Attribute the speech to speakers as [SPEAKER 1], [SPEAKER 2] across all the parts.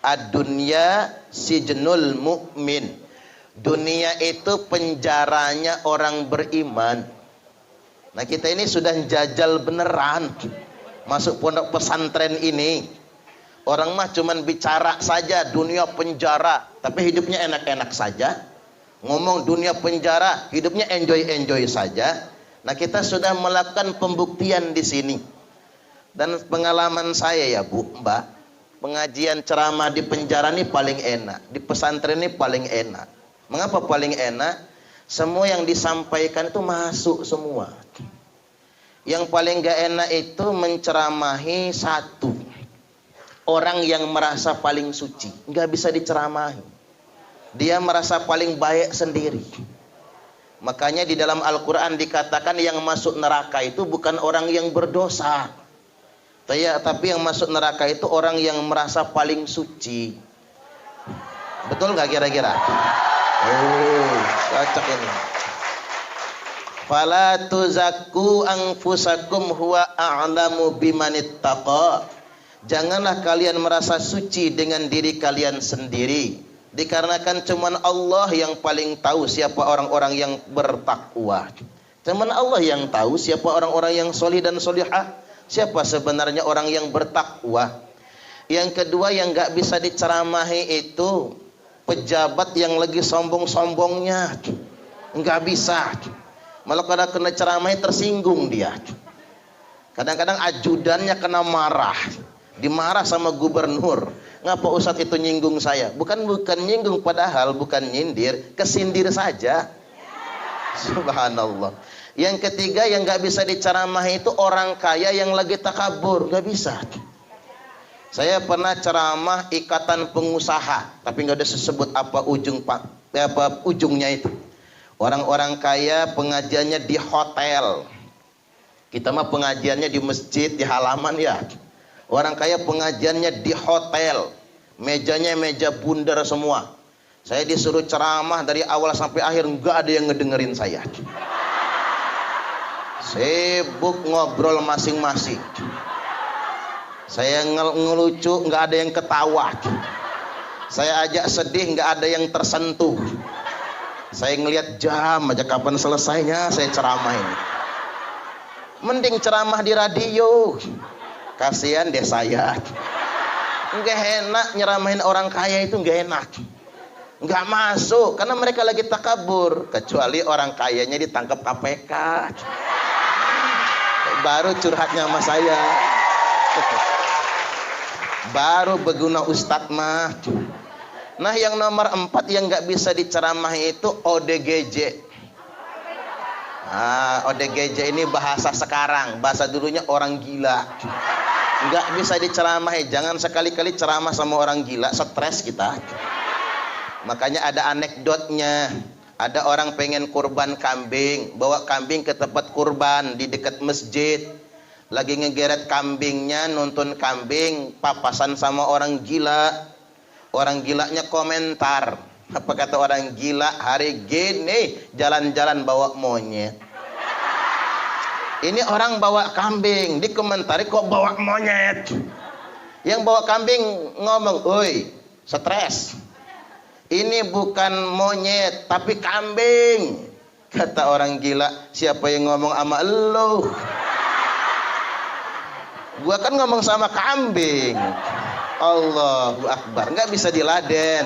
[SPEAKER 1] Ad-dunya sijnul mu'min. Dunia itu penjaranya orang beriman. Nah, kita ini sudah jajal beneran masuk pondok pesantren ini. Orang mah cuman bicara saja dunia penjara, tapi hidupnya enak-enak saja. Ngomong dunia penjara, hidupnya enjoy-enjoy saja. Nah, kita sudah melakukan pembuktian di sini. Dan pengalaman saya ya Bu, Mbak, pengajian ceramah di penjara ini paling enak, di pesantren ini paling enak. Mengapa paling enak? Semua yang disampaikan itu masuk semua. Yang paling gak enak itu menceramahi satu orang yang merasa paling suci, nggak bisa diceramahi. Dia merasa paling baik sendiri. Makanya di dalam Al-Quran dikatakan yang masuk neraka itu bukan orang yang berdosa, tapi yang masuk neraka itu orang yang merasa paling suci. Betul nggak kira-kira? Oh, cocok ini. Fala tuzakku anfusakum huwa a'lamu bimanittaqa. Janganlah kalian merasa suci dengan diri kalian sendiri, dikarenakan cuman Allah yang paling tahu siapa orang-orang yang bertakwa. Cuman Allah yang tahu siapa orang-orang yang solih dan solihah, siapa sebenarnya orang yang bertakwa. Yang kedua yang gak bisa diceramahi itu pejabat yang lagi sombong-sombongnya, nggak bisa. Malah kadang kena ceramahi tersinggung dia. Kadang-kadang ajudannya kena marah, dimarah sama gubernur. Ngapa Ustadz itu nyinggung saya? Bukan nyinggung, padahal bukan nyindir, kesindir saja. Subhanallah. Yang ketiga yang nggak bisa diceramahi itu orang kaya yang lagi takabur, nggak bisa. Saya pernah ceramah ikatan pengusaha, tapi nggak ada sebut apa ujungnya itu. Orang-orang kaya pengajiannya di hotel. Kita mah pengajiannya di masjid, di halaman ya. Orang kaya pengajiannya di hotel. Mejanya meja bundar semua. Saya disuruh ceramah dari awal sampai akhir, nggak ada yang ngedengerin saya. Sibuk ngobrol masing-masing. Saya ngelucu, nggak ada yang ketawa. Saya ajak sedih, nggak ada yang tersentuh. Saya ngelihat jam aja kapan selesainya saya ceramah ini. Mending ceramah di radio. Kasihan deh saya. Nggak enak nyeramahin orang kaya itu, nggak enak. Nggak masuk karena mereka lagi takabur. Kecuali orang kayanya ditangkap KPK. Baru curhatnya sama saya. Baru berguna Ustadz mah. Nah, yang nomor 4 yang nggak bisa diceramahi itu ODGJ. ODGJ ini bahasa sekarang, bahasa dulunya orang gila. Nggak bisa diceramahi. Jangan sekali-kali ceramah sama orang gila, stres kita. Makanya ada anekdotnya. Ada orang pengen kurban kambing, bawa kambing ke tempat kurban di dekat masjid. Lagi ngegeret kambingnya, nuntun kambing, papasan sama orang gila. Orang gilanya komentar. Apa kata orang gila? Hari gini jalan-jalan bawa monyet. Ini orang bawa kambing, dikomentari kok bawa monyet. Yang bawa kambing ngomong, "Oi, stres. Ini bukan monyet, tapi kambing." Kata orang gila, "Siapa yang ngomong sama elu? Gua kan ngomong sama kambing." Allahu Akbar, nggak bisa diladen.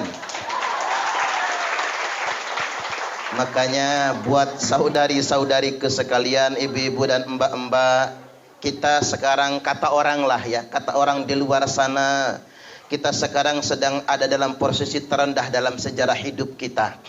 [SPEAKER 1] Makanya buat saudari-saudari sekalian, ibu-ibu dan mbak-mbak, kita sekarang kata orang lah ya, kata orang di luar sana, kita sekarang sedang ada dalam posisi terendah dalam sejarah hidup kita.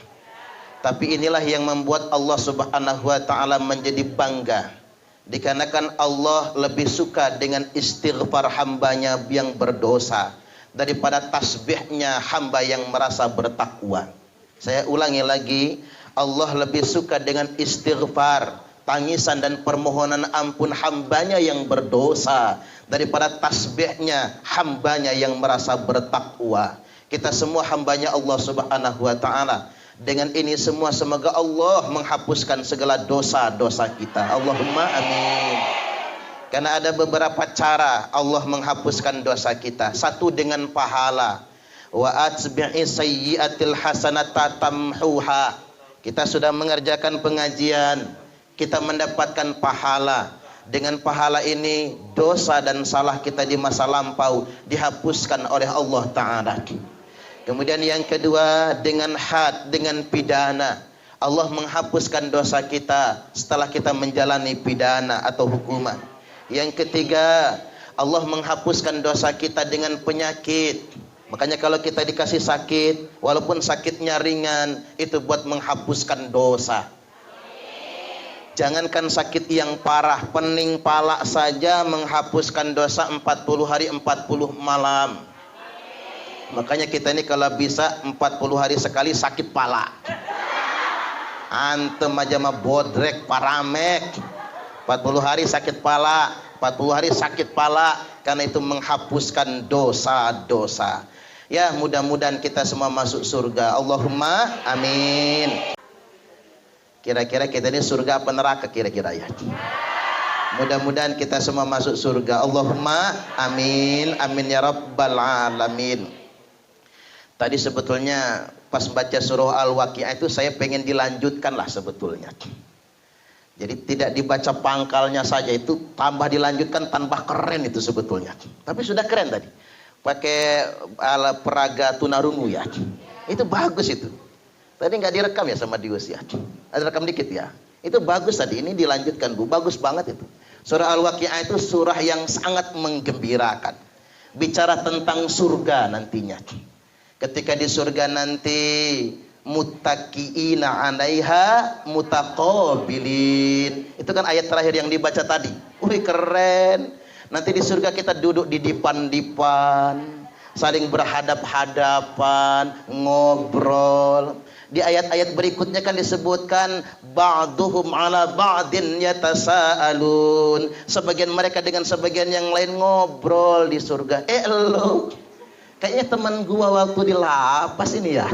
[SPEAKER 1] Tapi inilah yang membuat Allah Subhanahu wa taala menjadi bangga. Dikarenakan Allah lebih suka dengan istighfar hambanya yang berdosa daripada tasbihnya hamba yang merasa bertakwa. Saya ulangi lagi, Allah lebih suka dengan istighfar, tangisan dan permohonan ampun hambanya yang berdosa daripada tasbihnya hambanya yang merasa bertakwa. Kita semua hambanya Allah Subhanahu wa taala. Dengan ini semua semoga Allah menghapuskan segala dosa-dosa kita. Allahumma amin. Karena ada beberapa cara Allah menghapuskan dosa kita. Satu dengan pahala. Wa atbi'i sayyi'atil hasanata tamhuha. Kita sudah mengerjakan pengajian, kita mendapatkan pahala. Dengan pahala ini dosa dan salah kita di masa lampau dihapuskan oleh Allah Ta'ala. Kemudian yang kedua, dengan had, dengan pidana, Allah menghapuskan dosa kita setelah kita menjalani pidana atau hukuman. Yang ketiga, Allah menghapuskan dosa kita dengan penyakit. Makanya kalau kita dikasih sakit, walaupun sakitnya ringan, itu buat menghapuskan dosa. Jangankan sakit yang parah, pening pala saja menghapuskan dosa 40 hari 40 malam. Makanya kita ini kalau bisa 40 hari sekali sakit pala. Antem aja mah bodrek paramek. 40 hari sakit pala, 40 hari sakit pala, karena itu menghapuskan dosa-dosa. Ya, mudah-mudahan kita semua masuk surga. Allahumma amin. Kira-kira kita ini surga apa neraka kira-kira ya? Mudah-mudahan kita semua masuk surga. Allahumma amin. Amin ya rabbal alamin. Tadi sebetulnya pas baca surah Al-Waqiah itu saya pengen dilanjutkan lah sebetulnya. Jadi tidak dibaca pangkalnya saja, itu tambah dilanjutkan tambah keren itu sebetulnya. Tapi sudah keren tadi. Pakai peraga tunarungu ya. Itu bagus itu. Tadi nggak direkam ya sama Dius ya. Ada rekam dikit ya. Itu bagus tadi, ini dilanjutkan Bu. Bagus banget itu. Surah Al-Waqiah itu surah yang sangat menggembirakan. Bicara tentang surga nantinya. Ketika di surga nanti muttaqiina 'alaiha mutaqabilin. Itu kan ayat terakhir yang dibaca tadi. Wih keren. Nanti di surga kita duduk di dipan-dipan, saling berhadap-hadapan, ngobrol. Di ayat-ayat berikutnya kan disebutkan ba'duhum 'ala ba'din yatasaalun. Sebagian mereka dengan sebagian yang lain ngobrol di surga. Lo kayaknya teman gua waktu di lapas ini ya.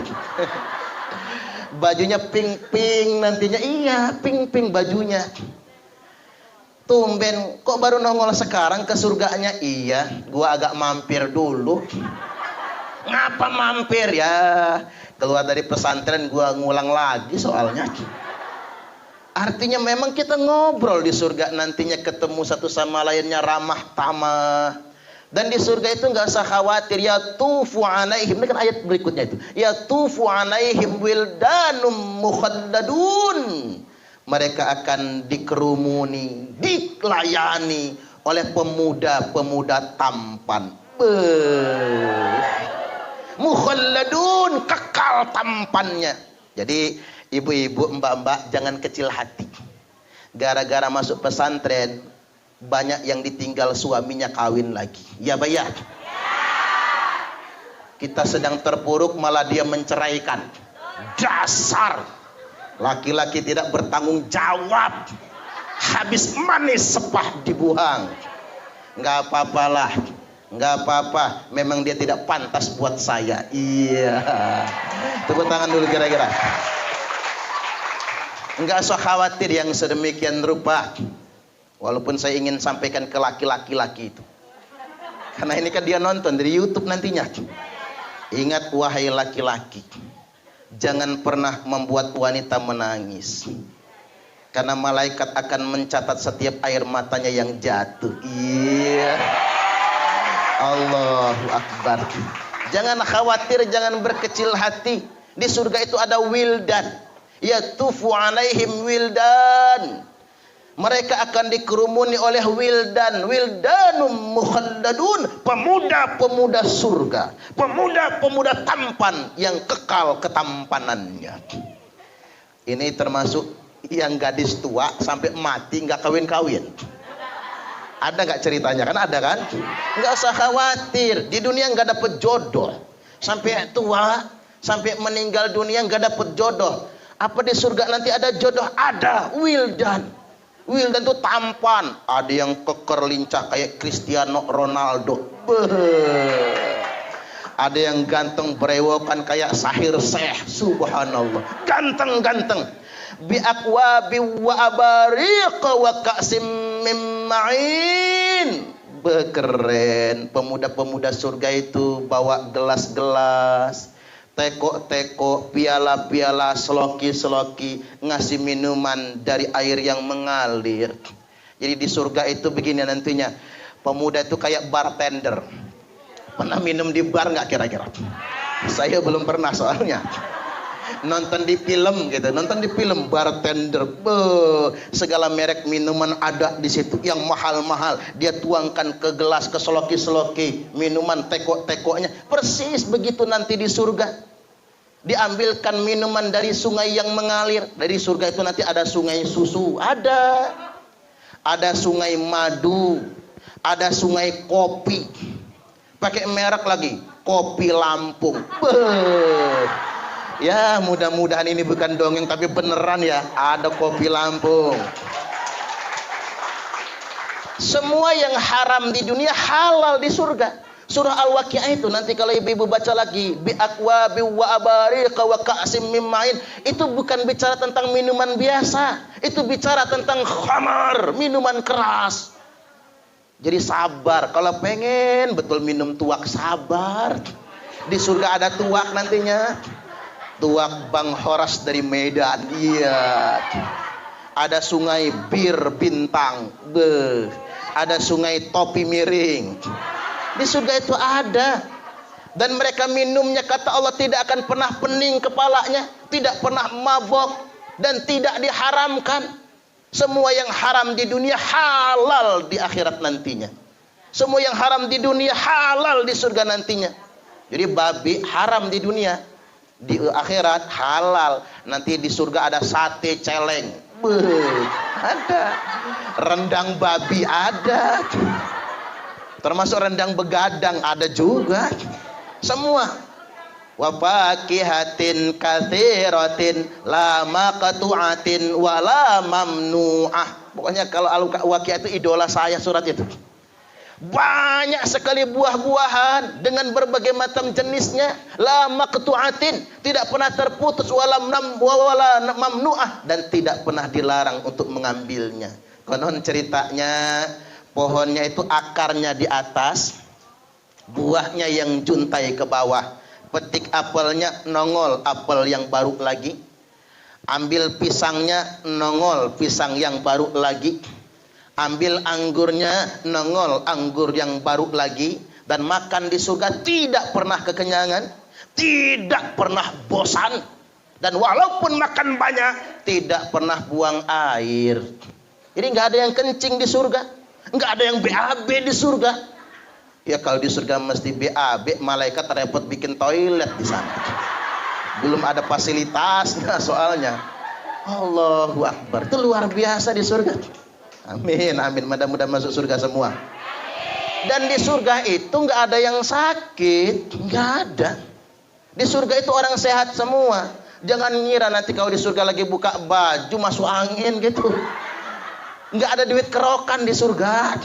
[SPEAKER 1] Bajunya pink-pink nantinya. Iya, pink-pink bajunya. Tumben kok baru nongol sekarang ke surganya? Iya, gua agak mampir dulu. Ngapa mampir ya? Keluar dari pesantren gua ngulang lagi soalnya. Artinya memang kita ngobrol di surga nantinya, ketemu satu sama lainnya, ramah tamah. Dan di surga itu nggak usah khawatir. Ya tufu alaihim, ini kan ayat berikutnya itu. Ya tufu alaihim wildanum mukhalladun. Mereka akan dikerumuni, dilayani oleh pemuda-pemuda tampan. Mukhalladun, kekal tampannya. Jadi ibu-ibu, mbak-mbak jangan kecil hati. Gara-gara masuk pesantren banyak yang ditinggal suaminya kawin lagi. Ya bayar. Kita sedang terpuruk malah dia menceraikan. Dasar laki-laki tidak bertanggung jawab. Habis manis sepah dibuang. Nggak apa-apalah. Nggak apa-apa, memang dia tidak pantas buat saya. Iya. Tepuk tangan dulu kira-kira. Nggak usah khawatir yang sedemikian rupa. Walaupun saya ingin sampaikan ke laki-laki itu. Karena ini kan dia nonton dari YouTube nantinya. Ingat wahai laki-laki, jangan pernah membuat wanita menangis. Karena malaikat akan mencatat setiap air matanya yang jatuh. Iya. Allahu Akbar. Jangan khawatir, jangan berkecil hati. Di surga itu ada wildan. Yatufu alaihim wildan. Mereka akan dikerumuni oleh wildan. Wildanum mukhalladun. Pemuda-pemuda surga. Pemuda-pemuda tampan yang kekal ketampanannya. Ini termasuk yang gadis tua sampai mati nggak kawin-kawin. Ada nggak ceritanya? Kan ada kan? Nggak usah khawatir. Di dunia nggak dapet jodoh. Sampai tua, sampai meninggal dunia nggak dapet jodoh. Apa di surga nanti ada jodoh? Ada. Wildan. Wildan itu tampan. Ada yang keker lincah kayak Cristiano Ronaldo. Ada yang ganteng berewokan kayak Sahir Syekh. Subhanallah. Ganteng-ganteng. Bi akwabi wa abariq wa ka'sim min ma'in. Keren. Pemuda-pemuda surga itu bawa gelas-gelas, teko-teko, piala-piala, seloki-seloki, ngasih minuman dari air yang mengalir. Jadi di surga itu begini nantinya, pemuda itu kayak bartender. Pernah minum di bar nggak kira-kira? Saya belum pernah soalnya. Nonton di film gitu, nonton di film bartender, segala merek minuman ada di situ yang mahal-mahal, dia tuangkan ke gelas, ke seloki-seloki, minuman teko-tekonya, persis begitu nanti di surga. Diambilkan minuman dari sungai yang mengalir. Dari surga itu nanti ada sungai susu, ada sungai madu, ada sungai kopi, pakai merek lagi, kopi Lampung. Ya mudah-mudahan ini bukan dongeng tapi beneran ya, ada kopi Lampung. Semua yang haram di dunia halal di surga. Surah Al-Waqiah itu nanti kalau ibu-ibu baca lagi, bi akwabi wa abariqa wa ka'sim min ma'in, itu bukan bicara tentang minuman biasa, itu bicara tentang khamar, minuman keras. Jadi sabar, kalau pengen betul minum tuak, sabar. Di surga ada tuak nantinya. Tuak Bang Horas dari Medan, iya. Ada sungai Bir Bintang, ada sungai Topi Miring. Di surga itu ada. Dan mereka minumnya kata Allah tidak akan pernah pening kepalanya, tidak pernah mabok, dan tidak diharamkan. Semua yang haram di dunia halal di akhirat nantinya. Semua yang haram di dunia halal di surga nantinya. Jadi babi haram di dunia, di akhirat halal. Nanti di surga ada sate celeng, ada rendang babi, ada termasuk rendang begadang, ada juga. Semua wa faqihatin katsiratin la maqtu'atin wa la mamnu'ah. Pokoknya kalau Al-Waqiah itu idola saya surat itu. Banyak sekali buah-buahan dengan berbagai macam jenisnya, la maqtu'atin, tidak pernah terputus, wala mamnu'ah, dan tidak pernah dilarang untuk mengambilnya. Konon ceritanya pohonnya itu akarnya di atas, buahnya yang juntai ke bawah. Petik apelnya nongol apel yang baru lagi, ambil pisangnya nongol pisang yang baru lagi, ambil anggurnya nongol anggur yang baru lagi. Dan makan di surga tidak pernah kekenyangan, tidak pernah bosan, dan walaupun makan banyak tidak pernah buang air. Jadi nggak ada yang kencing di surga, nggak ada yang BAB di surga. Ya kalau di surga mesti BAB, malaikat repot bikin toilet di sana. Belum ada fasilitasnya soalnya. Allahu Akbar, itu luar biasa di surga. Amin, amin, mudah-mudahan masuk surga semua. Dan di surga itu nggak ada yang sakit, nggak ada. Di surga itu orang sehat semua. Jangan ngira nanti kalau di surga lagi buka baju masuk angin gitu. Nggak ada duit kerokan di surga.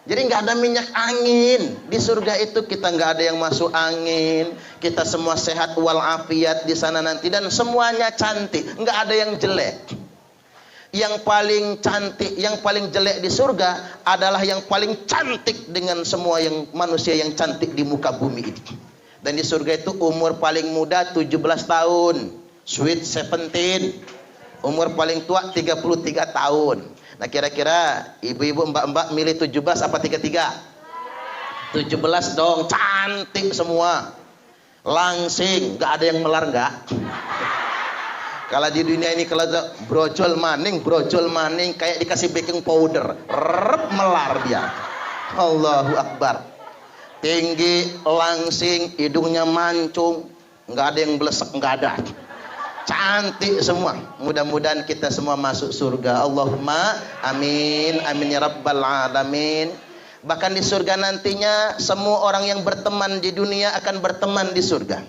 [SPEAKER 1] Jadi nggak ada minyak angin di surga itu. Kita nggak ada yang masuk angin. Kita semua sehat walafiat di sana nanti, dan semuanya cantik, nggak ada yang jelek. Yang paling cantik, yang paling jelek di surga adalah yang paling cantik dengan semua yang manusia yang cantik di muka bumi ini. Dan di surga itu umur paling muda 17 tahun, sweet 17. Umur paling tua 33 tahun. Nah kira-kira ibu-ibu mbak-mbak milih 17 apa 33? 17 dong, cantik semua, langsing, gak ada yang melar gak? Kalau di dunia ini kalau brojol maning kayak dikasih baking powder, melar dia. Allahu Akbar. Tinggi, langsing, hidungnya mancung, gak ada yang blesek, gak ada. Cantik semua. Mudah-mudahan kita semua masuk surga. Allahumma amin, amin ya rabbal alamin. Bahkan di surga nantinya semua orang yang berteman di dunia akan berteman di surga.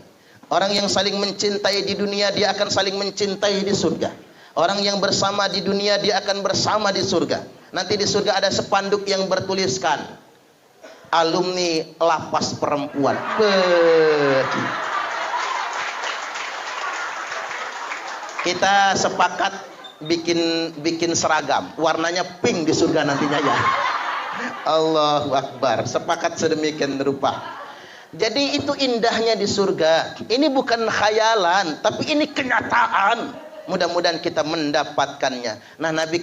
[SPEAKER 1] Orang yang saling mencintai di dunia dia akan saling mencintai di surga. Orang yang bersama di dunia dia akan bersama di surga. Nanti di surga ada spanduk yang bertuliskan alumni lapas perempuan. Kita sepakat bikin seragam warnanya pink di surga nantinya ya. Allahu Akbar. Sepakat sedemikian rupa. Jadi itu indahnya di surga. Ini bukan khayalan, tapi ini kenyataan. Mudah-mudahan kita mendapatkannya. Nah, Nabi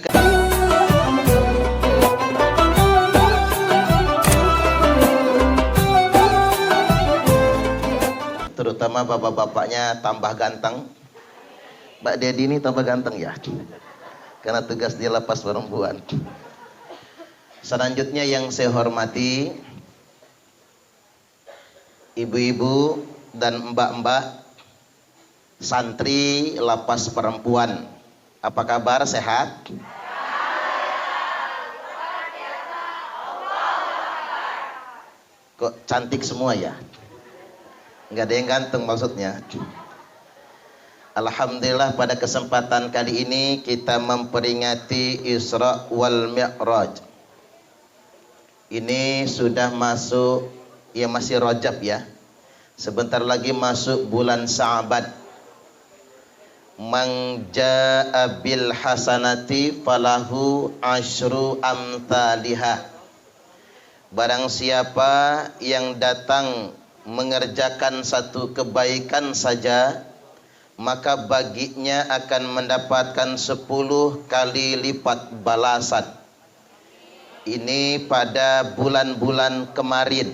[SPEAKER 1] terutama bapak-bapaknya tambah ganteng. Mbak Dedi ini tambah ganteng ya, karena tugas dia lapas perempuan. Selanjutnya yang saya hormati ibu-ibu dan mbak-mbak santri lapas perempuan, apa kabar, sehat? Kok cantik semua ya? Nggak ada yang ganteng maksudnya. Alhamdulillah pada kesempatan kali ini kita memperingati Isra wal Mi'raj. Ini sudah masuk, ya masih Rajab ya. Sebentar lagi masuk bulan Sa'ban. Man jaa'a bil hasanati falahu asyru amthaliha. Barang siapa yang datang mengerjakan satu kebaikan saja, maka baginya akan mendapatkan 10 kali lipat balasan. Ini pada bulan-bulan kemarin.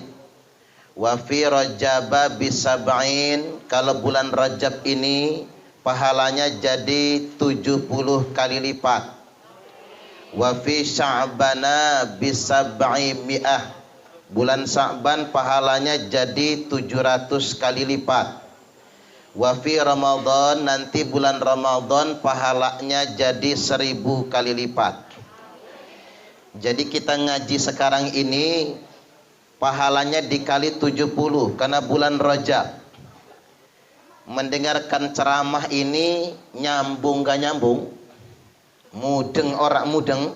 [SPEAKER 1] Wa fi Rajaba bisab'in, kalau bulan Rajab ini pahalanya jadi 70 kali lipat. Wa fi Sya'bana bisab'i mi'ah, bulan Sya'ban pahalanya jadi 700 kali lipat. Wa fi Ramadan, nanti bulan Ramadan pahalanya jadi 1000 kali lipat. Jadi kita ngaji sekarang ini pahalanya dikali 70 karena bulan Rajab. Mendengarkan ceramah ini nyambung gak nyambung? Mudeng ora mudeng?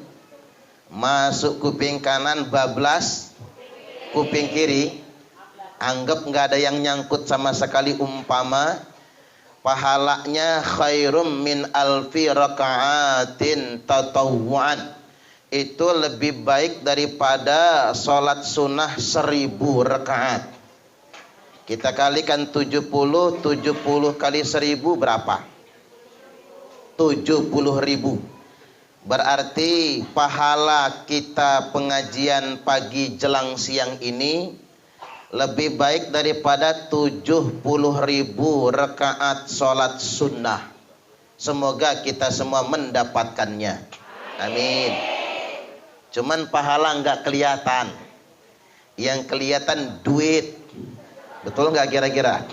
[SPEAKER 1] Masuk kuping kanan bablas kuping kiri. Anggap nggak ada yang nyangkut sama sekali. Umpama pahalanya khairum min alfi raka'atin tatawwu'an, itu lebih baik daripada sholat sunnah 1000 rakaat. Kita kalikan 70 kali 1000 berapa? 70.000. Berarti pahala kita pengajian pagi jelang siang ini lebih baik daripada 70.000 rakaat sholat sunnah. Semoga kita semua mendapatkannya. Amin. Cuman pahala nggak kelihatan. Yang kelihatan duit. Betul nggak kira-kira?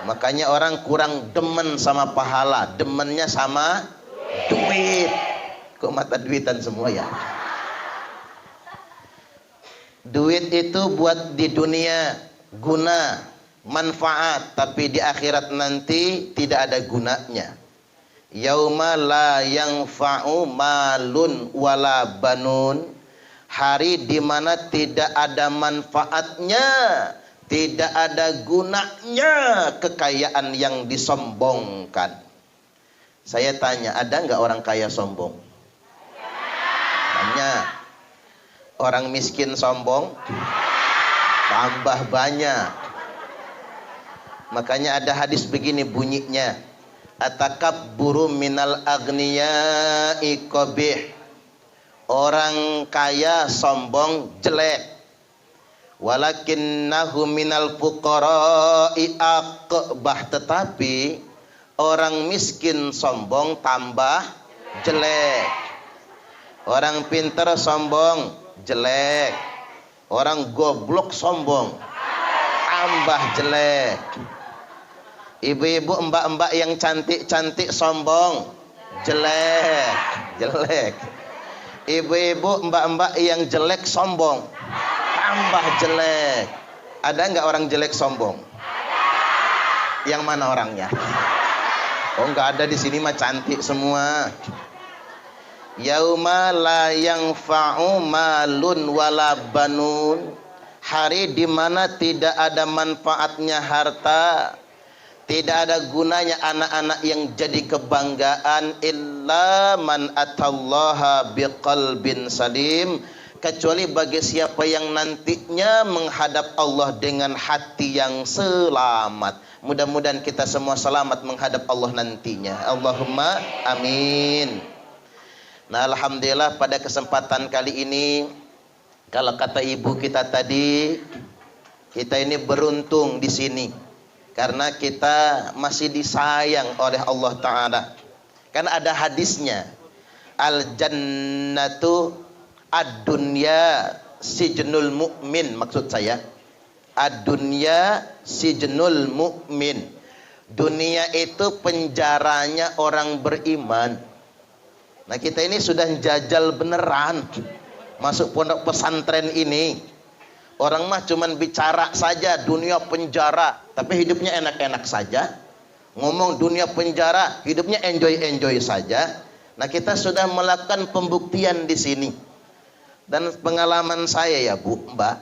[SPEAKER 1] Makanya orang kurang demen sama pahala, demennya sama duit. Kok mata duitan semua ya? Duit itu buat di dunia guna, manfaat, tapi di akhirat nanti tidak ada gunanya. Yauma la yanfa'u malun wala banun, hari di mana tidak ada manfaatnya, tidak ada gunanya kekayaan yang disombongkan. Saya tanya, ada nggak orang kaya sombong? Banyak. Orang miskin sombong? Tambah banyak. Makanya ada hadis begini bunyinya, atakabburu minal agniya'i qabih. Orang kaya sombong jelek. Walakinnahu minal fuqara'i aqbah, tetapi orang miskin sombong tambah jelek. Orang pintar sombong jelek. Orang goblok sombong tambah jelek. Ibu-ibu, mbak-mbak yang cantik-cantik sombong jelek. Jelek. Ibu-ibu, mbak-mbak yang jelek sombong tambah jelek. Ada nggak orang jelek sombong? Yang mana orangnya? Oh, nggak ada di sini mah cantik semua. Yauma la yanfa'u malun wala banun, hari di mana tidak ada manfaatnya harta, tidak ada gunanya anak-anak yang jadi kebanggaan, illa man atallaha biqalbin salim, kecuali bagi siapa yang nantinya menghadap Allah dengan hati yang selamat. Mudah-mudahan kita semua selamat menghadap Allah nantinya. Allahumma amin. Nah, alhamdulillah pada kesempatan kali ini, kalau kata ibu kita tadi, kita ini beruntung di sini karena kita masih disayang oleh Allah Ta'ala. Kan ada hadisnya, al-jannatu ad-dunya sijnul mu'min. Maksud saya, ad-dunya sijnul mu'min. Dunia itu penjaranya orang beriman. Nah, kita ini sudah jajal beneran masuk pondok pesantren ini. Orang mah cuman bicara saja dunia penjara, tapi hidupnya enak-enak saja. Ngomong dunia penjara, hidupnya enjoy-enjoy saja. Nah, kita sudah melakukan pembuktian di sini. Dan pengalaman saya ya Bu, Mbak,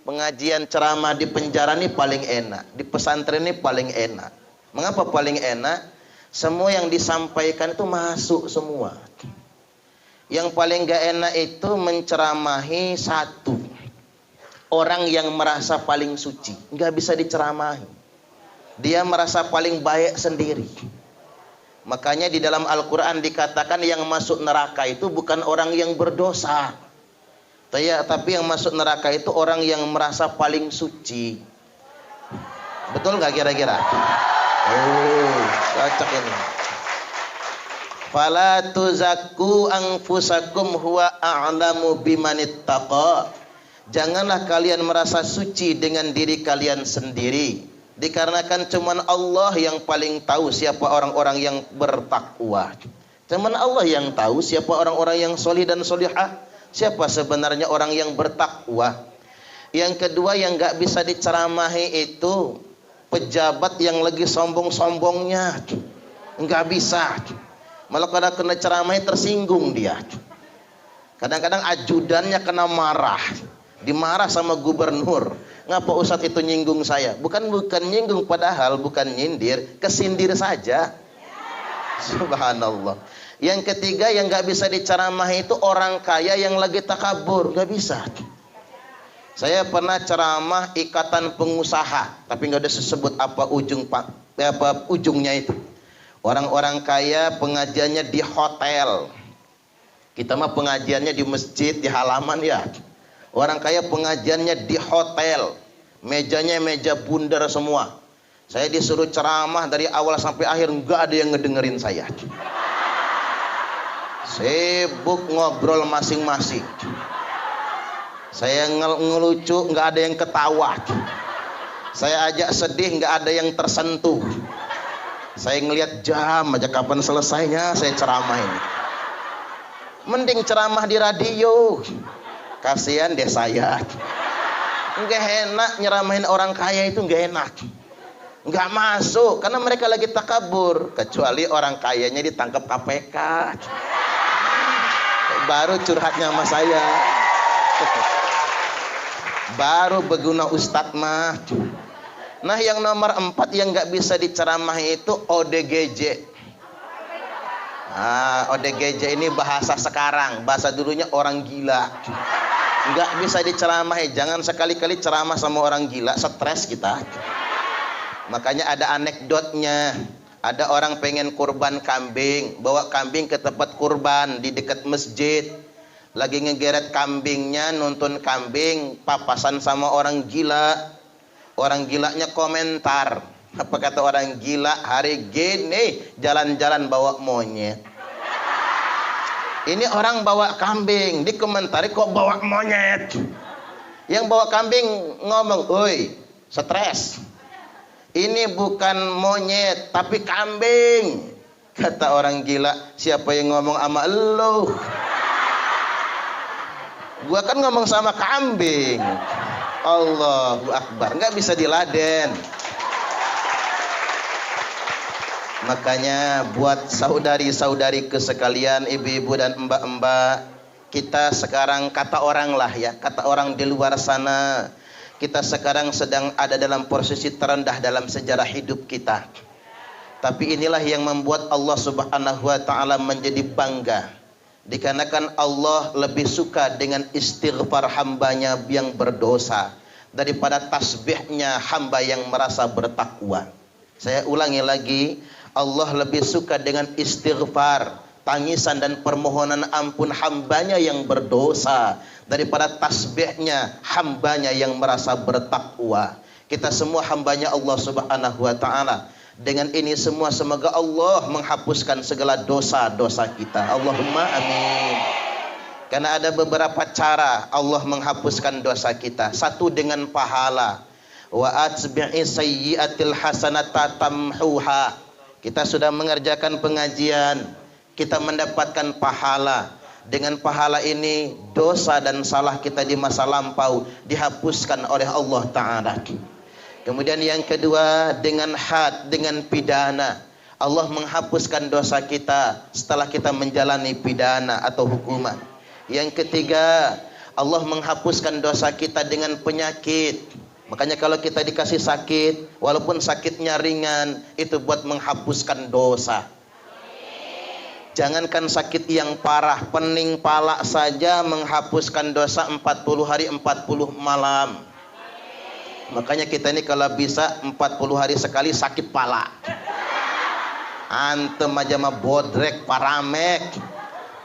[SPEAKER 1] pengajian ceramah di penjara ini paling enak, di pesantren ini paling enak. Mengapa paling enak? Semua yang disampaikan itu masuk semua. Yang paling gak enak itu menceramahi satu orang yang merasa paling suci, nggak bisa diceramahi. Dia merasa paling baik sendiri. Makanya di dalam Al-Quran dikatakan yang masuk neraka itu bukan orang yang berdosa, tapi yang masuk neraka itu orang yang merasa paling suci. Betul nggak kira-kira? Oh, cocok ini. Fala tuzakku anfusakum huwa a'lamu bimanittaqa. Janganlah kalian merasa suci dengan diri kalian sendiri, dikarenakan cuman Allah yang paling tahu siapa orang-orang yang bertakwa. Cuman Allah yang tahu siapa orang-orang yang solih dan solihah, siapa sebenarnya orang yang bertakwa. Yang kedua yang gak bisa diceramahi itu pejabat yang lagi sombong-sombongnya, nggak bisa. Malah kadang kena ceramahi tersinggung dia. Kadang-kadang ajudannya kena marah, dimarah sama gubernur. Ngapa Ustadz itu nyinggung saya? Bukan nyinggung, padahal bukan nyindir, kesindir saja. Subhanallah. Yang ketiga yang nggak bisa diceramahi itu orang kaya yang lagi takabur, nggak bisa. Saya pernah ceramah ikatan pengusaha, tapi nggak ada disebut apa ujungnya itu. Orang-orang kaya pengajiannya di hotel. Kita mah pengajiannya di masjid, di halaman ya. Orang kaya pengajiannya di hotel, mejanya meja bundar semua. Saya disuruh ceramah dari awal sampai akhir, nggak ada yang ngedengerin saya. Sibuk ngobrol masing-masing. Saya ngelucu, nggak ada yang ketawa. Saya ajak sedih, nggak ada yang tersentuh. Saya ngelihat jam aja kapan selesainya saya ceramah ini. Mending ceramah di radio. Kasihan deh saya. Nggak enak nyeramahin orang kaya itu, nggak enak. Nggak masuk karena mereka lagi takabur. Kecuali orang kayanya ditangkap KPK. Baru curhatnya sama saya. Baru berguna Ustadz mah. Nah, yang nomor 4 yang nggak bisa diceramahi itu ODGJ. ODGJ ini bahasa sekarang, bahasa dulunya orang gila. Nggak bisa diceramahi. Jangan sekali-kali ceramah sama orang gila, stres kita. Makanya ada anekdotnya. Ada orang pengen kurban kambing, bawa kambing ke tempat kurban di dekat masjid. Lagi ngegeret kambingnya, nuntun kambing, papasan sama orang gila. Orang gilanya komentar. Apa kata orang gila? Hari gini jalan-jalan bawa monyet. Ini orang bawa kambing, dikomentari kok bawa monyet. Yang bawa kambing ngomong, "Oi, stres. Ini bukan monyet, tapi kambing." Kata orang gila, "Siapa yang ngomong sama elu? Gua kan ngomong sama kambing." Allahu Akbar, nggak bisa diladen. Makanya buat saudari-saudari sekalian, ibu-ibu dan mbak-mbak, kita sekarang kata orang lah ya, kata orang di luar sana, kita sekarang sedang ada dalam posisi terendah dalam sejarah hidup kita. Tapi inilah yang membuat Allah Subhanahu wa taala menjadi bangga Dikarenakan Allah lebih suka dengan istighfar hambanya yang berdosa daripada tasbihnya hamba yang merasa bertakwa. Saya ulangi lagi, Allah lebih suka dengan istighfar, tangisan dan permohonan ampun hambanya yang berdosa daripada tasbihnya hambanya yang merasa bertakwa. Kita semua hambanya Allah Subhanahu wa ta'ala. Dengan ini semua semoga Allah menghapuskan segala dosa-dosa kita. Allahumma amin. Karena ada beberapa cara Allah menghapuskan dosa kita. Satu dengan pahala. Wa atbi'i sayyi'atil hasanata tamhuha. Kita sudah mengerjakan pengajian, kita mendapatkan pahala. Dengan pahala ini dosa dan salah kita di masa lampau dihapuskan oleh Allah Ta'ala. Kemudian yang kedua dengan had, dengan pidana. Allah menghapuskan dosa kita setelah kita menjalani pidana atau hukuman. Yang ketiga, Allah menghapuskan dosa kita dengan penyakit. Makanya kalau kita dikasih sakit, walaupun sakitnya ringan, itu buat menghapuskan dosa. Jangankan sakit yang parah, pening pala saja menghapuskan dosa 40 hari 40 malam. Makanya kita ini kalau bisa 40 hari sekali sakit pala. Antem aja mah bodrek paramek.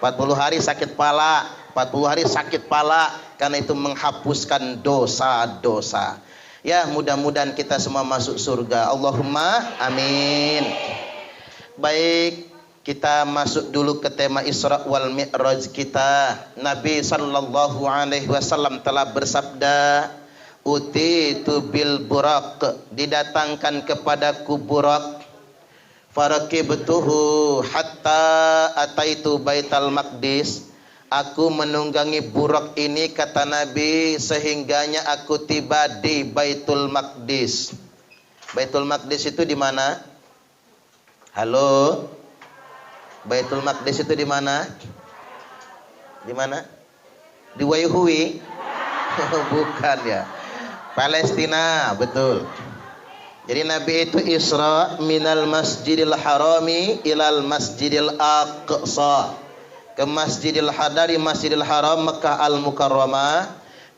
[SPEAKER 1] 40 hari sakit pala, 40 hari sakit pala, karena itu menghapuskan dosa-dosa. Ya, mudah-mudahan kita semua masuk surga. Allahumma amin. Baik, kita masuk dulu ke tema Isra wal Mi'raj kita. Nabi sallallahu alaihi wasallam telah bersabda, utitu bil buraq, didatangkan kepadaku buraq, farakibtuhu hatta ataitu baital maqdis, aku menunggangi buraq ini, kata Nabi, sehingganya aku tiba di Baitul Maqdis. Baitul Maqdis itu di mana? Halo? Baitul Maqdis itu di mana? Di mana? Di Waihui? Bukan ya. Palestina, betul. Jadi Nabi itu Isra minal Masjidil Harami ilal Masjidil Aqsa. Ke Masjidil Hadari, Masjidil Haram Mekah Al-Mukarramah,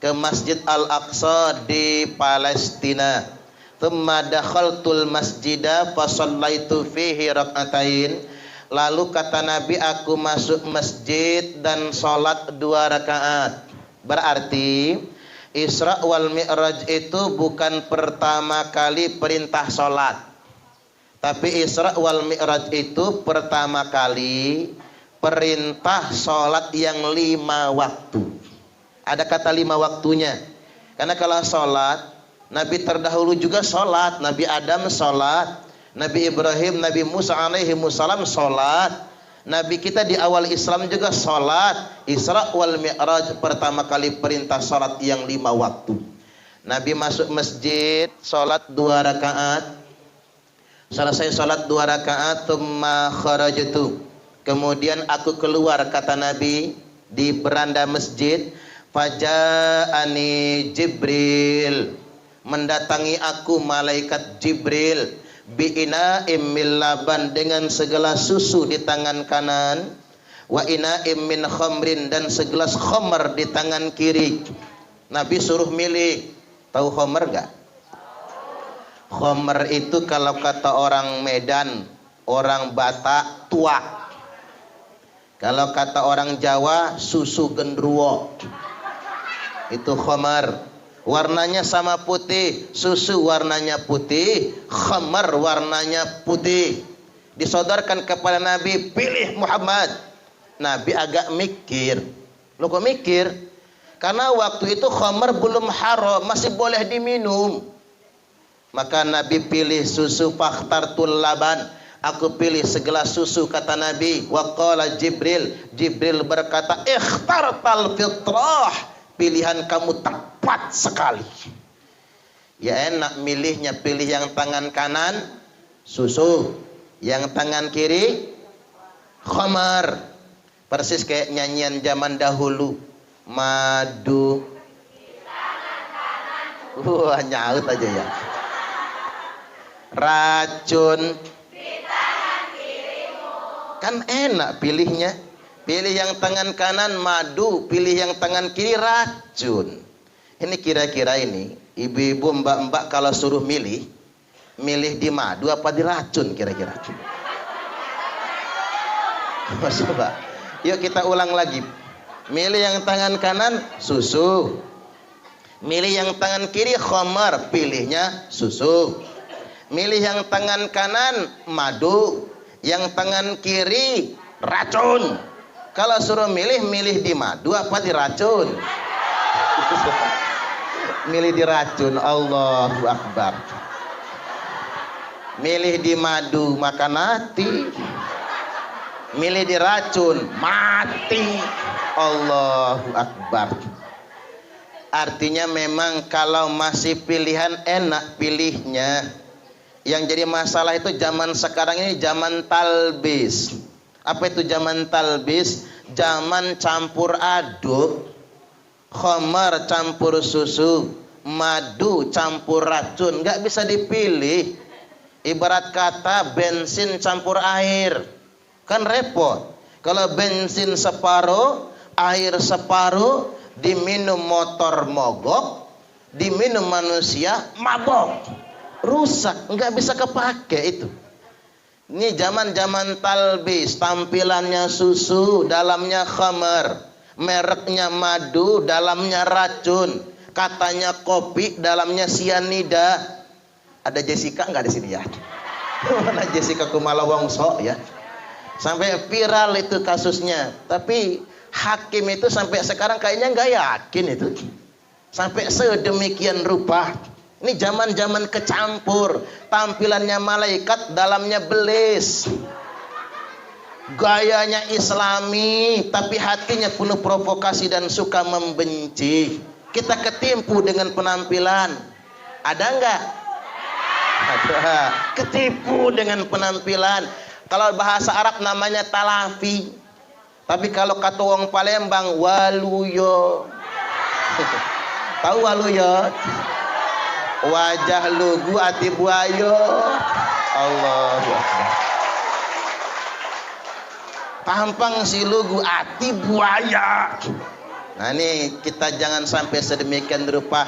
[SPEAKER 1] ke Masjid Al-Aqsa di Palestina. Thumma dakhaltul masjidah fa shallaitu fihi rak'atain. Lalu kata Nabi, aku masuk masjid dan sholat 2 rakaat. Berarti Isra wal Mi'raj itu bukan pertama kali perintah sholat, tapi Isra wal Mi'raj itu pertama kali perintah sholat yang 5 waktu. Ada kata 5 waktunya. Karena kalau sholat, Nabi terdahulu juga sholat. Nabi Adam sholat, Nabi Ibrahim, Nabi Musa alaihi wassalam sholat. Nabi kita di awal Islam juga sholat. Isra wal Mi'raj pertama kali perintah sholat yang 5 waktu. Nabi masuk masjid, sholat 2 rakaat. Selesai sholat 2 rakaat, thumma kharajtu. Kemudian aku keluar, kata Nabi, di beranda masjid. Faja'ani Jibril, mendatangi aku malaikat Jibril. Bi'ina'im min laban, dengan segelas susu di tangan kanan, wa ina'im min khamrin, dan segelas khamr di tangan kiri. Nabi suruh milih. Tahu khamr gak? Khamr itu kalau kata orang Medan, orang Batak, tuak. Kalau kata orang Jawa, susu gendruwo. Itu khamr. Warnanya sama putih, susu warnanya putih, khamar warnanya putih. Disodorkan kepada Nabi, pilih Muhammad. Nabi agak mikir. Loh kok mikir? Karena waktu itu khamar belum haram, masih boleh diminum. Maka Nabi pilih susu, fakhtartul laban. Aku pilih segelas susu, kata Nabi. Wa qala Jibril, Jibril berkata, ikhtartal fitrah, pilihan kamu tepat sekali. Ya enak milihnya, pilih yang tangan kanan susu, yang tangan kiri khamar. Persis kayak nyanyian zaman dahulu, madu. Wah, nyaut aja ya. Racun. Kan enak pilihnya. Pilih yang tangan kanan madu, pilih yang tangan kiri racun. Ini kira-kira ini, ibu-ibu, mbak-mbak kalau suruh milih di madu apa di racun kira-kira? Coba, yuk kita ulang lagi. Milih yang tangan kanan susu, milih yang tangan kiri khamar, pilihnya susu. Milih yang tangan kanan madu, yang tangan kiri racun. Kalau suruh milih di madu apa di racun? Milih di racun. Allahu Akbar. Milih di madu makan mati, milih di racun mati. Allahu Akbar. Artinya memang kalau masih pilihan enak pilihnya. Yang jadi masalah itu zaman sekarang ini zaman talbis. Apa itu zaman talbis? Zaman campur aduk, khamar campur susu, madu campur racun, nggak bisa dipilih. Ibarat kata bensin campur air, kan repot. Kalau bensin separuh, air separuh, diminum motor mogok, diminum manusia mabok, rusak, nggak bisa kepake itu. Ini zaman-zaman talbis, tampilannya susu, dalamnya khamar, mereknya madu, dalamnya racun, katanya kopi, dalamnya sianida. Ada Jessica nggak di sini ya? Mana Jessica Kumala Wongso ya? Sampai viral itu kasusnya. Tapi hakim itu sampai sekarang kayaknya nggak yakin itu. Sampai sedemikian rupa. Ini zaman-zaman kecampur. Tampilannya malaikat, dalamnya belis. Gayanya Islami, tapi hatinya penuh provokasi dan suka membenci. Kita ketimpu dengan penampilan. Ada nggak? Ada. Ketipu dengan penampilan. Kalau bahasa Arab namanya talafi. Tapi kalau kata wong Palembang waluyo. Tahu waluyo? Wajah lugu ati buayo. Allahu Akbar. Tampang si lugu ati buaya. Nah ini kita jangan sampai sedemikian rupa.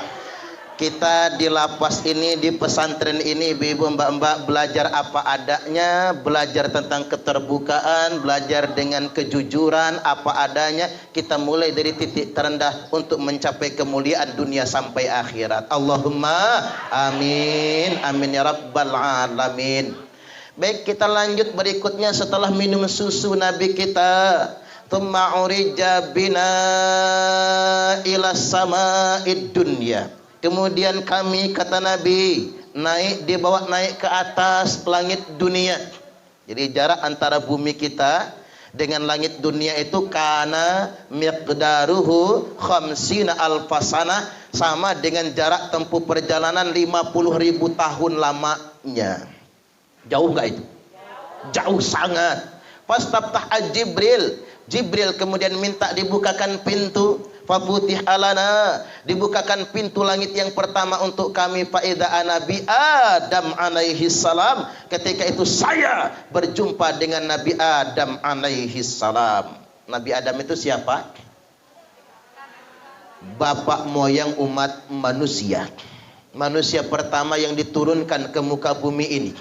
[SPEAKER 1] Kita di lapas ini, di pesantren ini, ibu-ibu, mbak-mbak, belajar apa adanya, belajar tentang keterbukaan, belajar dengan kejujuran apa adanya. Kita mulai dari titik terendah untuk mencapai kemuliaan dunia sampai akhirat. Allahumma amin, amin ya rabbal alamin. Baik, kita lanjut berikutnya setelah minum susu Nabi kita. Tsumma urija bina ila sama'id dunya. Kemudian kami, kata Nabi, dibawa naik ke atas langit dunia. Jadi jarak antara bumi kita dengan langit dunia itu kana miqdaruhu khamsina alfasana, sama dengan jarak tempuh perjalanan 50.000 tahun lamanya. Jauh nggak itu? Jauh sangat. Fastaftah Jibril. Jibril kemudian minta dibukakan pintu. Fafutih alana, dibukakan pintu langit yang pertama untuk kami. Faida Nabi Adam alaihi salam. Ketika itu saya berjumpa dengan Nabi Adam alaihi salam. Nabi Adam itu siapa? Bapak moyang umat manusia. Manusia pertama yang diturunkan ke muka bumi ini.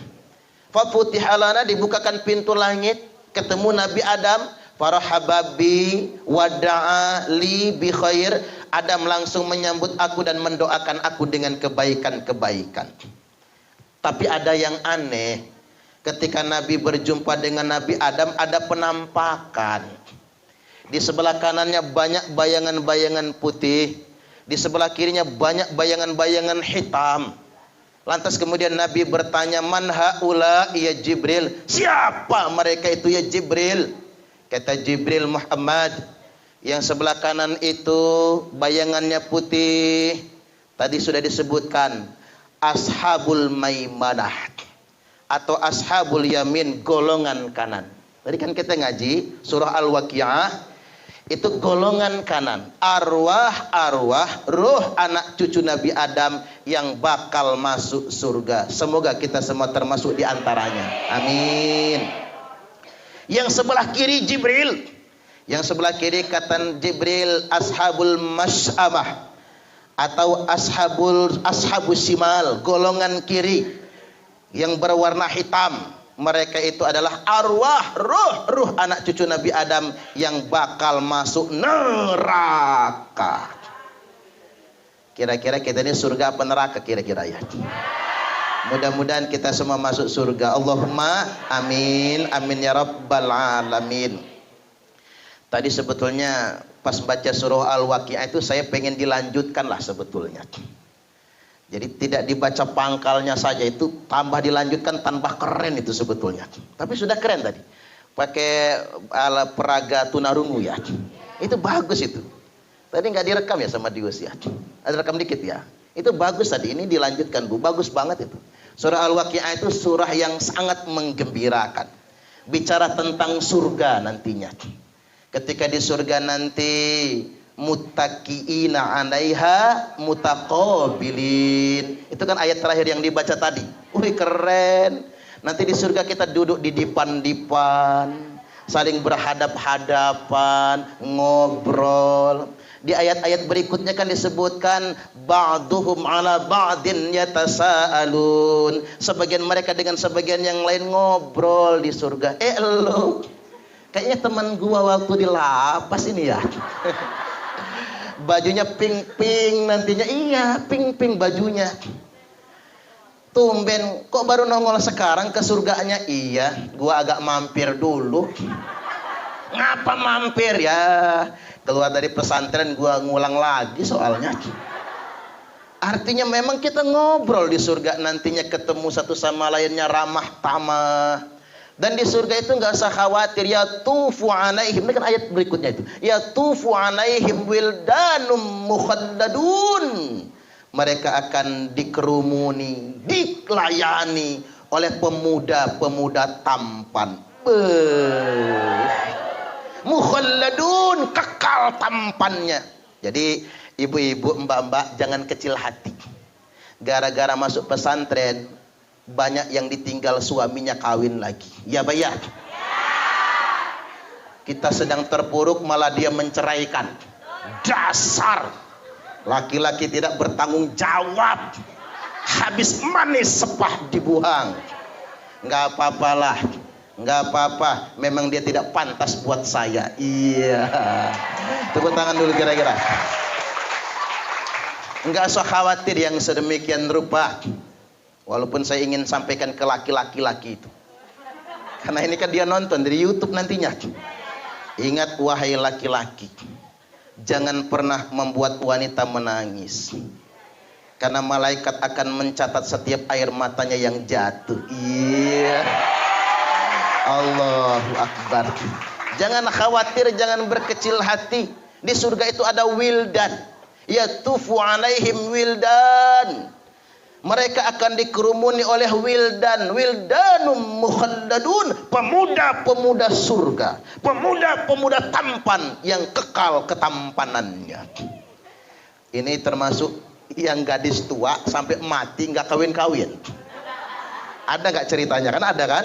[SPEAKER 1] Fafutih alana, dibukakan pintu langit, ketemu Nabi Adam. Farahababi wada'a li bi khair. Adam langsung menyambut aku dan mendoakan aku dengan kebaikan-kebaikan. Tapi ada yang aneh. Ketika Nabi berjumpa dengan Nabi Adam, ada penampakan. Di sebelah kanannya banyak bayangan-bayangan putih, di sebelah kirinya banyak bayangan-bayangan hitam. Lantas kemudian Nabi bertanya, "Man haula ya Jibril?" Siapa mereka itu ya Jibril? Kata Jibril, Muhammad, yang sebelah kanan itu bayangannya putih. Tadi sudah disebutkan Ashabul Maimanah atau Ashabul Yamin, golongan kanan. Tadi kan kita ngaji surah Al-Waqiah, itu golongan kanan, arwah-arwah, ruh anak cucu Nabi Adam yang bakal masuk surga. Semoga kita semua termasuk di antaranya. Amin. Yang sebelah kiri Jibril, Yang sebelah kiri kata Jibril ashabul masy'amah atau ashabus simal, golongan kiri yang berwarna hitam. Mereka itu adalah arwah, ruh anak cucu Nabi Adam yang bakal masuk neraka. Kira-kira kita ini surga apa neraka kira-kira ya? Mudah-mudahan kita semua masuk surga. Allahumma amin, amin ya rabbal alamin. Tadi sebetulnya pas baca surah Al-Waqiah itu saya pengen dilanjutkan lah sebetulnya. Jadi tidak dibaca pangkalnya saja, itu tambah dilanjutkan tambah keren itu sebetulnya. Tapi sudah keren tadi. Pakai ala peraga tunarungu ya. Itu bagus itu. Tadi nggak direkam ya sama Dius ya. Ada rekam dikit ya. Itu bagus tadi, ini dilanjutkan Bu. Bagus banget itu. Surah Al-Waqiah itu surah yang sangat menggembirakan. Bicara tentang surga nantinya. Ketika di surga nanti muttaqiina 'alaiha mutaqabilin. Itu kan ayat terakhir yang dibaca tadi. Wih keren. Nanti di surga kita duduk di dipan-dipan, saling berhadap-hadapan, ngobrol. Di ayat-ayat berikutnya kan disebutkan ba'duhum 'ala ba'din yatasaalun. Sebagian mereka dengan sebagian yang lain ngobrol di surga. Lo kayaknya teman gua waktu di lapas ini ya. Bajunya pink-pink nantinya. Iya, pink-pink bajunya. Tumben, kok baru nongol sekarang ke surganya? Iya, gua agak mampir dulu. Ngapa mampir ya? Keluar dari pesantren gua ngulang lagi soalnya. Artinya memang kita ngobrol di surga nantinya, ketemu satu sama lainnya, ramah tamah. Dan di surga itu nggak usah khawatir. Ya tufu alaihim, ini kan ayat berikutnya itu. Ya tufu alaihim wildanum mukhalladun. Mereka akan dikerumuni, dilayani oleh pemuda-pemuda tampan. Mukhalladun, kekal tampannya. Jadi ibu-ibu, mbak-mbak jangan kecil hati. Gara-gara masuk pesantren banyak yang ditinggal suaminya kawin lagi. Ya bayar. Kita sedang terpuruk malah dia menceraikan. Dasar laki-laki tidak bertanggung jawab. Habis manis sepah dibuang. Nggak apa-apalah, nggak apa-apa. Memang dia tidak pantas buat saya. Iya. Tepuk tangan dulu kira-kira. Nggak usah khawatir yang sedemikian rupa. Walaupun saya ingin sampaikan ke laki-laki itu. Karena ini kan dia nonton dari YouTube nantinya. Ingat wahai laki-laki, jangan pernah membuat wanita menangis. Karena malaikat akan mencatat setiap air matanya yang jatuh. Iya. Allahu Akbar. Jangan khawatir, jangan berkecil hati. Di surga itu ada wildan. Yatufu alaihim wildan. Mereka akan dikerumuni oleh wildanum mukhalladun, pemuda-pemuda surga, pemuda-pemuda tampan yang kekal ketampanannya. Ini termasuk yang gadis tua sampai mati nggak kawin-kawin. Ada nggak ceritanya? Kan ada kan?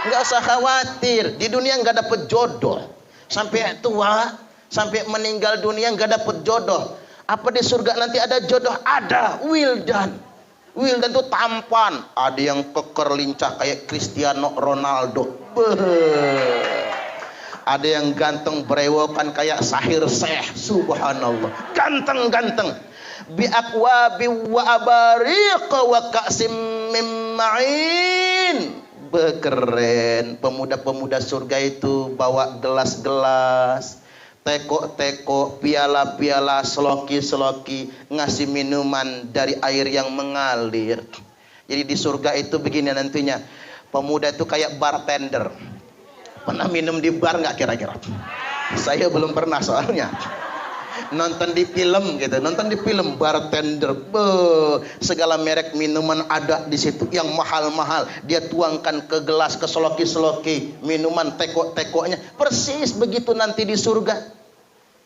[SPEAKER 1] Nggak usah khawatir, di dunia nggak dapet jodoh, sampai tua, sampai meninggal dunia nggak dapet jodoh. Apa di surga nanti ada jodoh? Ada. Wildan itu tampan, ada yang keker lincah kayak Cristiano Ronaldo. Ada yang ganteng berewokan kayak Sahir Syekh. Subhanallah, ganteng-ganteng. Bi aqwabi wa abariq wa ka'sim min ma'in. Bekeren. Pemuda-pemuda surga itu bawa gelas-gelas, teko-teko, piala-piala, seloki-seloki, ngasih minuman dari air yang mengalir. Jadi di surga itu begini nantinya, pemuda itu kayak bartender. Pernah minum di bar nggak kira-kira? Saya belum pernah soalnya. Nonton di film gitu, nonton di film bartender. Segala merek minuman ada di situ yang mahal-mahal. Dia tuangkan ke gelas, ke seloki-seloki, minuman teko-tekonya. Persis begitu nanti di surga.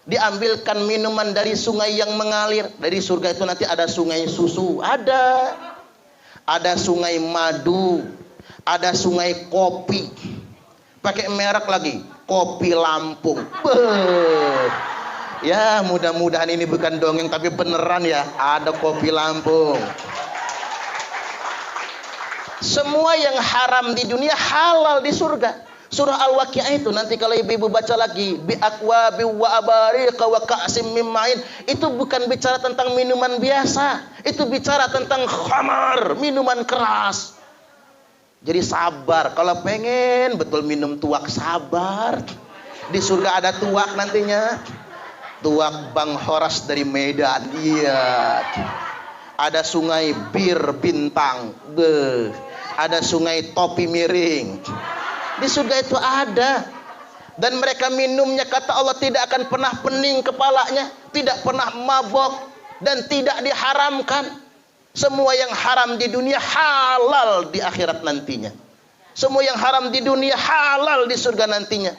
[SPEAKER 1] Diambilkan minuman dari sungai yang mengalir. Dari surga itu nanti ada sungai susu, ada sungai madu, ada sungai kopi. Pakai merek lagi, kopi Lampung. Beuh. Ya mudah-mudahan ini bukan dongeng tapi beneran ya, ada kopi Lampung. Semua yang haram di dunia halal di surga. Surah Al-Waqiah itu nanti kalau ibu-ibu baca lagi, bi akwabi wa abariqa wa ka'sim min ma'in, itu bukan bicara tentang minuman biasa, itu bicara tentang khamar, minuman keras. Jadi sabar, kalau pengen betul minum tuak, sabar. Di surga ada tuak nantinya. Tuak Bang Horas dari Medan. Iya. Ada sungai Bir Bintang. Beuh. Ada sungai Topi Miring. Di surga itu ada. Dan mereka minumnya kata Allah tidak akan pernah pening kepalanya, tidak pernah mabok, dan tidak diharamkan. Semua yang haram di dunia halal di akhirat nantinya. Semua yang haram di dunia halal di surga nantinya.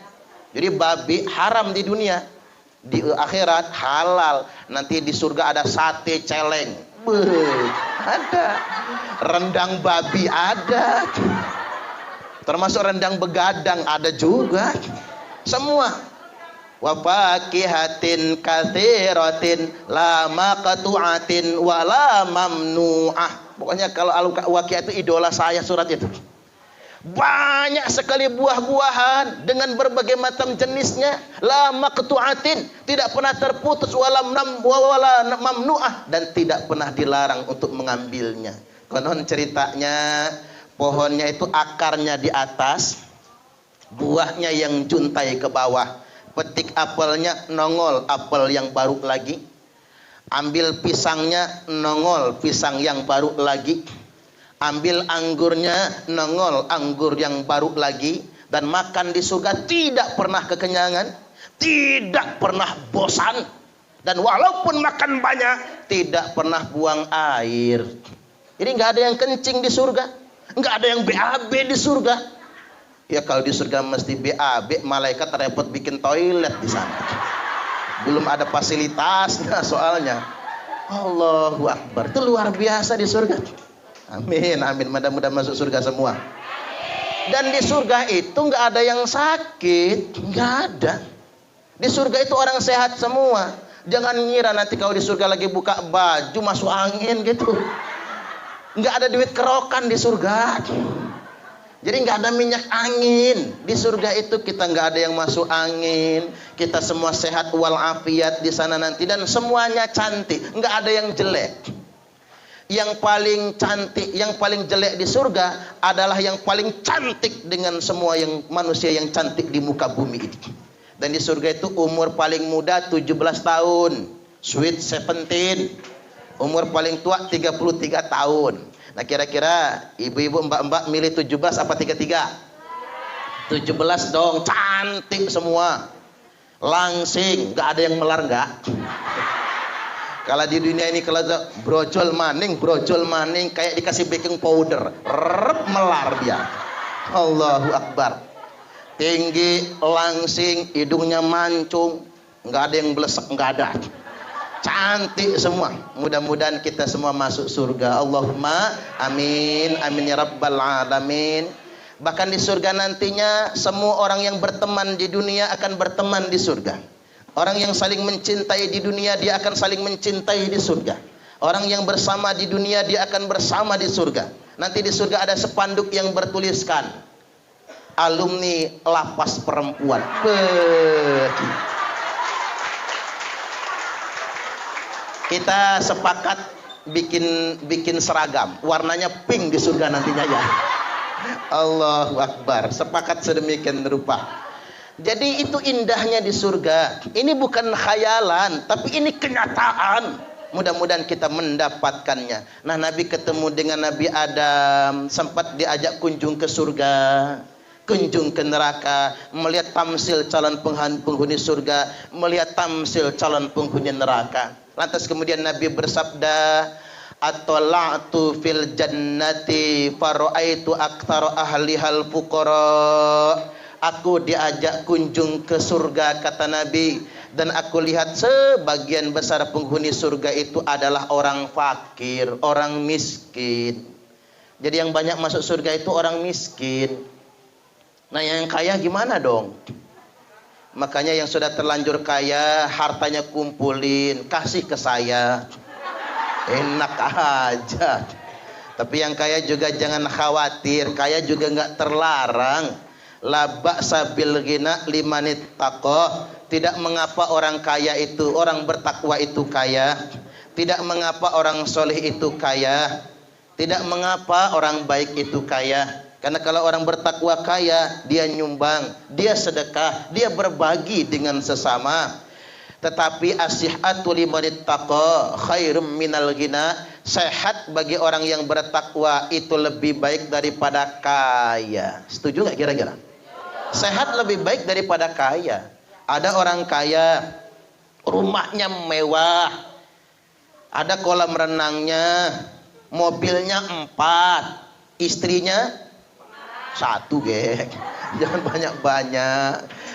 [SPEAKER 1] Jadi babi haram di dunia, di akhirat halal. Nanti di surga ada sate celeng. Ada. Rendang babi ada. Termasuk rendang begadang ada juga. Semua. Wa faqihatin katsiratin la maqtu'atin wa la mamnu'ah. Pokoknya kalau Al-Waqiah itu idola saya surat itu. Banyak sekali buah-buahan dengan berbagai macam jenisnya, la maqtu'atin, tidak pernah terputus, wala mamnu'ah, dan tidak pernah dilarang untuk mengambilnya. Konon ceritanya pohonnya itu akarnya di atas, buahnya yang juntai ke bawah. Petik apelnya nongol apel yang baru lagi. Ambil pisangnya nongol pisang yang baru lagi. Ambil anggurnya nongol anggur yang baru lagi. Dan makan di surga tidak pernah kekenyangan, tidak pernah bosan. Dan walaupun makan banyak, tidak pernah buang air. Jadi nggak ada yang kencing di surga, nggak ada yang BAB di surga. Ya kalau di surga mesti BAB, malaikat repot bikin toilet di sana. Belum ada fasilitasnya soalnya. Allahu Akbar. Itu luar biasa di surga. Amin, amin. Mudah-mudahan masuk surga semua. Dan di surga itu nggak ada yang sakit, nggak ada. Di surga itu orang sehat semua. Jangan ngira nanti kalau di surga lagi buka baju masuk angin gitu. Nggak ada duit kerokan di surga. Jadi nggak ada minyak angin di surga itu. Kita nggak ada yang masuk angin. Kita semua sehat walafiat di sana nanti, dan semuanya cantik. Nggak ada yang jelek. Yang paling cantik, yang paling jelek di surga adalah yang paling cantik dengan semua yang manusia yang cantik di muka bumi ini. Dan di surga itu umur paling muda 17 tahun, sweet 17. Umur paling tua 33 tahun. Nah kira-kira ibu-ibu mbak-mbak milih 17 apa 33? 17 dong, cantik semua. Langsing, gak ada yang melar gak? Kalau di dunia ini kalau brojol maning kayak dikasih baking powder, melar dia. Allahu Akbar. Tinggi, langsing, hidungnya mancung, gak ada yang belesek, gak ada. Cantik semua. Mudah-mudahan kita semua masuk surga. Allahumma amin, amin ya rabbal alamin. Bahkan di surga nantinya semua orang yang berteman di dunia akan berteman di surga. Orang yang saling mencintai di dunia dia akan saling mencintai di surga. Orang yang bersama di dunia dia akan bersama di surga. Nanti di surga ada spanduk yang bertuliskan alumni lapas perempuan. Kita sepakat bikin seragam, warnanya pink di surga nantinya ya. Allahu Akbar. Sepakat sedemikian rupa. Jadi itu indahnya di surga. Ini bukan khayalan, tapi ini kenyataan. Mudah-mudahan kita mendapatkannya. Nah, Nabi ketemu dengan Nabi Adam, sempat diajak kunjung ke surga, kunjung ke neraka, melihat tamsil calon penghuni surga, melihat tamsil calon penghuni neraka. Lantas kemudian Nabi bersabda, "Atola'tu fil jannati fara'aitu aktsara ahlihal fuqara." Aku diajak kunjung ke surga, kata Nabi, dan aku lihat sebagian besar penghuni surga itu adalah orang fakir, orang miskin. Jadi yang banyak masuk surga itu orang miskin. Nah, yang kaya gimana dong? Makanya yang sudah terlanjur kaya, hartanya kumpulin, kasih ke saya. Enak aja. Tapi yang kaya juga jangan khawatir, kaya juga nggak terlarang. La ba'sa bil ghina limanit taqwa. Tidak mengapa orang kaya itu, orang bertakwa itu kaya. Tidak mengapa orang soleh itu kaya. Tidak mengapa orang baik itu kaya. Karena kalau orang bertakwa kaya, dia nyumbang, dia sedekah, dia berbagi dengan sesama. Tetapi as-sihhatu limanit taqa khairum minal ghina. Sehat bagi orang yang bertakwa itu lebih baik daripada kaya. Setuju nggak kira-kira? Sehat lebih baik daripada kaya. Ada orang kaya, rumahnya mewah, ada kolam renangnya, mobilnya 4, istrinya 1, gek. Jangan banyak-banyak,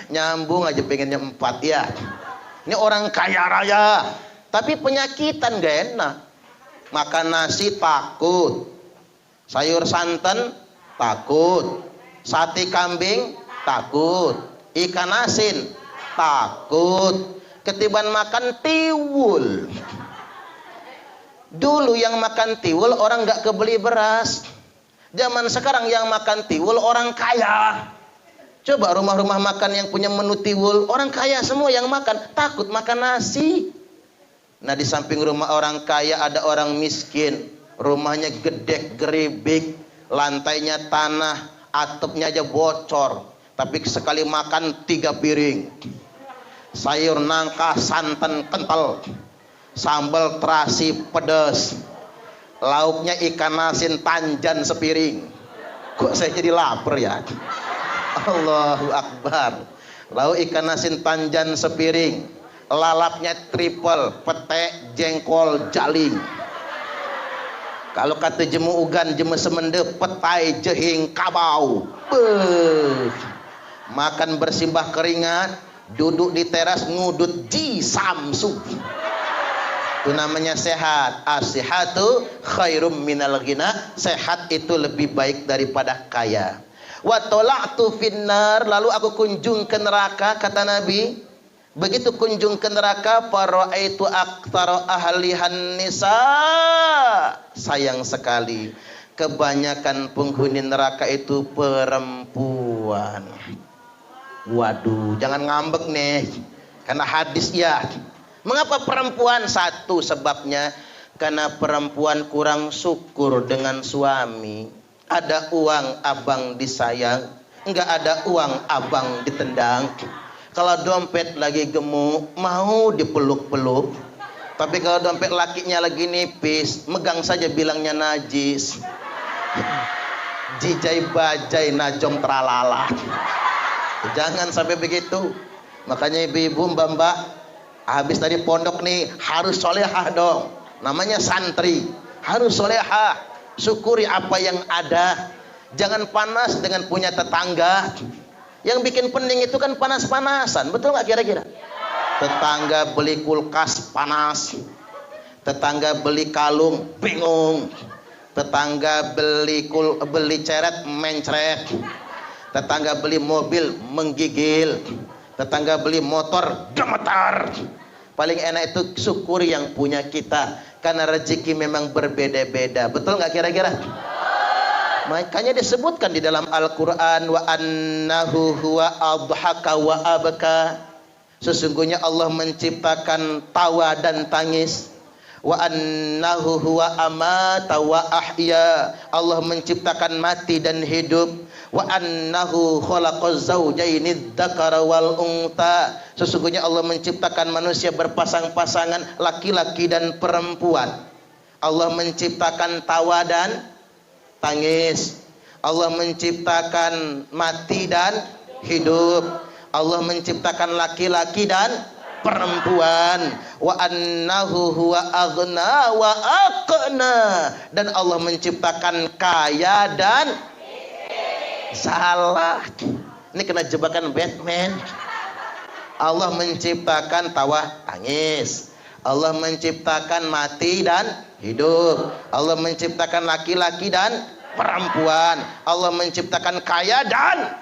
[SPEAKER 1] nyambung aja pengennya 4 ya. Ini orang kaya raya, tapi penyakitan gak enak. Makan nasi takut, sayur santan takut, sate kambing takut, ikan asin takut, ketiban makan tiwul. Dulu yang makan tiwul orang gak kebeli beras. Zaman sekarang yang makan tiwul orang kaya. Coba rumah-rumah makan yang punya menu tiwul, orang kaya semua yang makan, takut makan nasi. Nah, di samping rumah orang kaya ada orang miskin, rumahnya gede geribik, lantainya tanah, atapnya aja bocor, tapi sekali makan 3 piring. Sayur nangka santan kental, sambal terasi pedas, lauknya ikan asin tanjan sepiring. Kok saya jadi lapar ya? Allahu Akbar. Lauk ikan asin tanjan sepiring, lalapnya triple, pete, jengkol, jaling. Kalau kata jemu ugan, jemu semende, petai, jehing, kabau. Makan bersimbah keringat, duduk di teras ngudut ji samsu. Itu namanya sehat. As-sihhatu khairum minal ghina. Sehat itu lebih baik daripada kaya. Wa tala'tu finnar, lalu aku kunjung ke neraka, kata Nabi. Begitu kunjung ke neraka, fara'aitu aktsara ahlihan nisa. Sayang sekali, kebanyakan penghuni neraka itu perempuan. Waduh, jangan ngambek nih, karena hadis ya. Mengapa perempuan? Satu sebabnya, karena perempuan kurang syukur dengan suami. Ada uang abang disayang, enggak ada uang abang ditendang. Kalau dompet lagi gemuk, mau dipeluk-peluk. Tapi kalau dompet lakinya lagi nipis, megang saja bilangnya najis. Jijai bajai najom tralala. Jangan sampai begitu. Makanya ibu-ibu, mbak-mbak, habis dari pondok nih, harus solehah dong. Namanya santri, harus solehah. Syukuri apa yang ada. Jangan panas dengan punya tetangga. Yang bikin pening itu kan panas-panasan. Betul nggak kira-kira? Tetangga beli kulkas panas, tetangga beli kalung bingung, tetangga beli ceret mencret, tetangga beli mobil menggigil, tetangga beli motor gemetar. Paling enak itu syukuri yang punya kita, karena rezeki memang berbeda-beda. Betul nggak kira-kira? Makanya disebutkan di dalam Al-Quran, wa annahu huwa adhaka wa abka. Sesungguhnya Allah menciptakan tawa dan tangis. Wa annahu huwa amata wa ahya. Allah menciptakan mati dan hidup. Wa annahu khalaqaz zawjaini dzakara wal untha. Sesungguhnya Allah menciptakan manusia berpasang-pasangan, laki-laki dan perempuan. Allah menciptakan tawa dan tangis. Allah menciptakan mati dan hidup. Allah menciptakan laki-laki dan perempuan. Wa annahu huwa aghna wa aqna. Dan Allah menciptakan kaya dan salah. Ini kena jebakan Batman. Allah menciptakan tawa tangis. Allah menciptakan mati dan hidup. Allah menciptakan laki-laki dan perempuan. Allah menciptakan kaya dan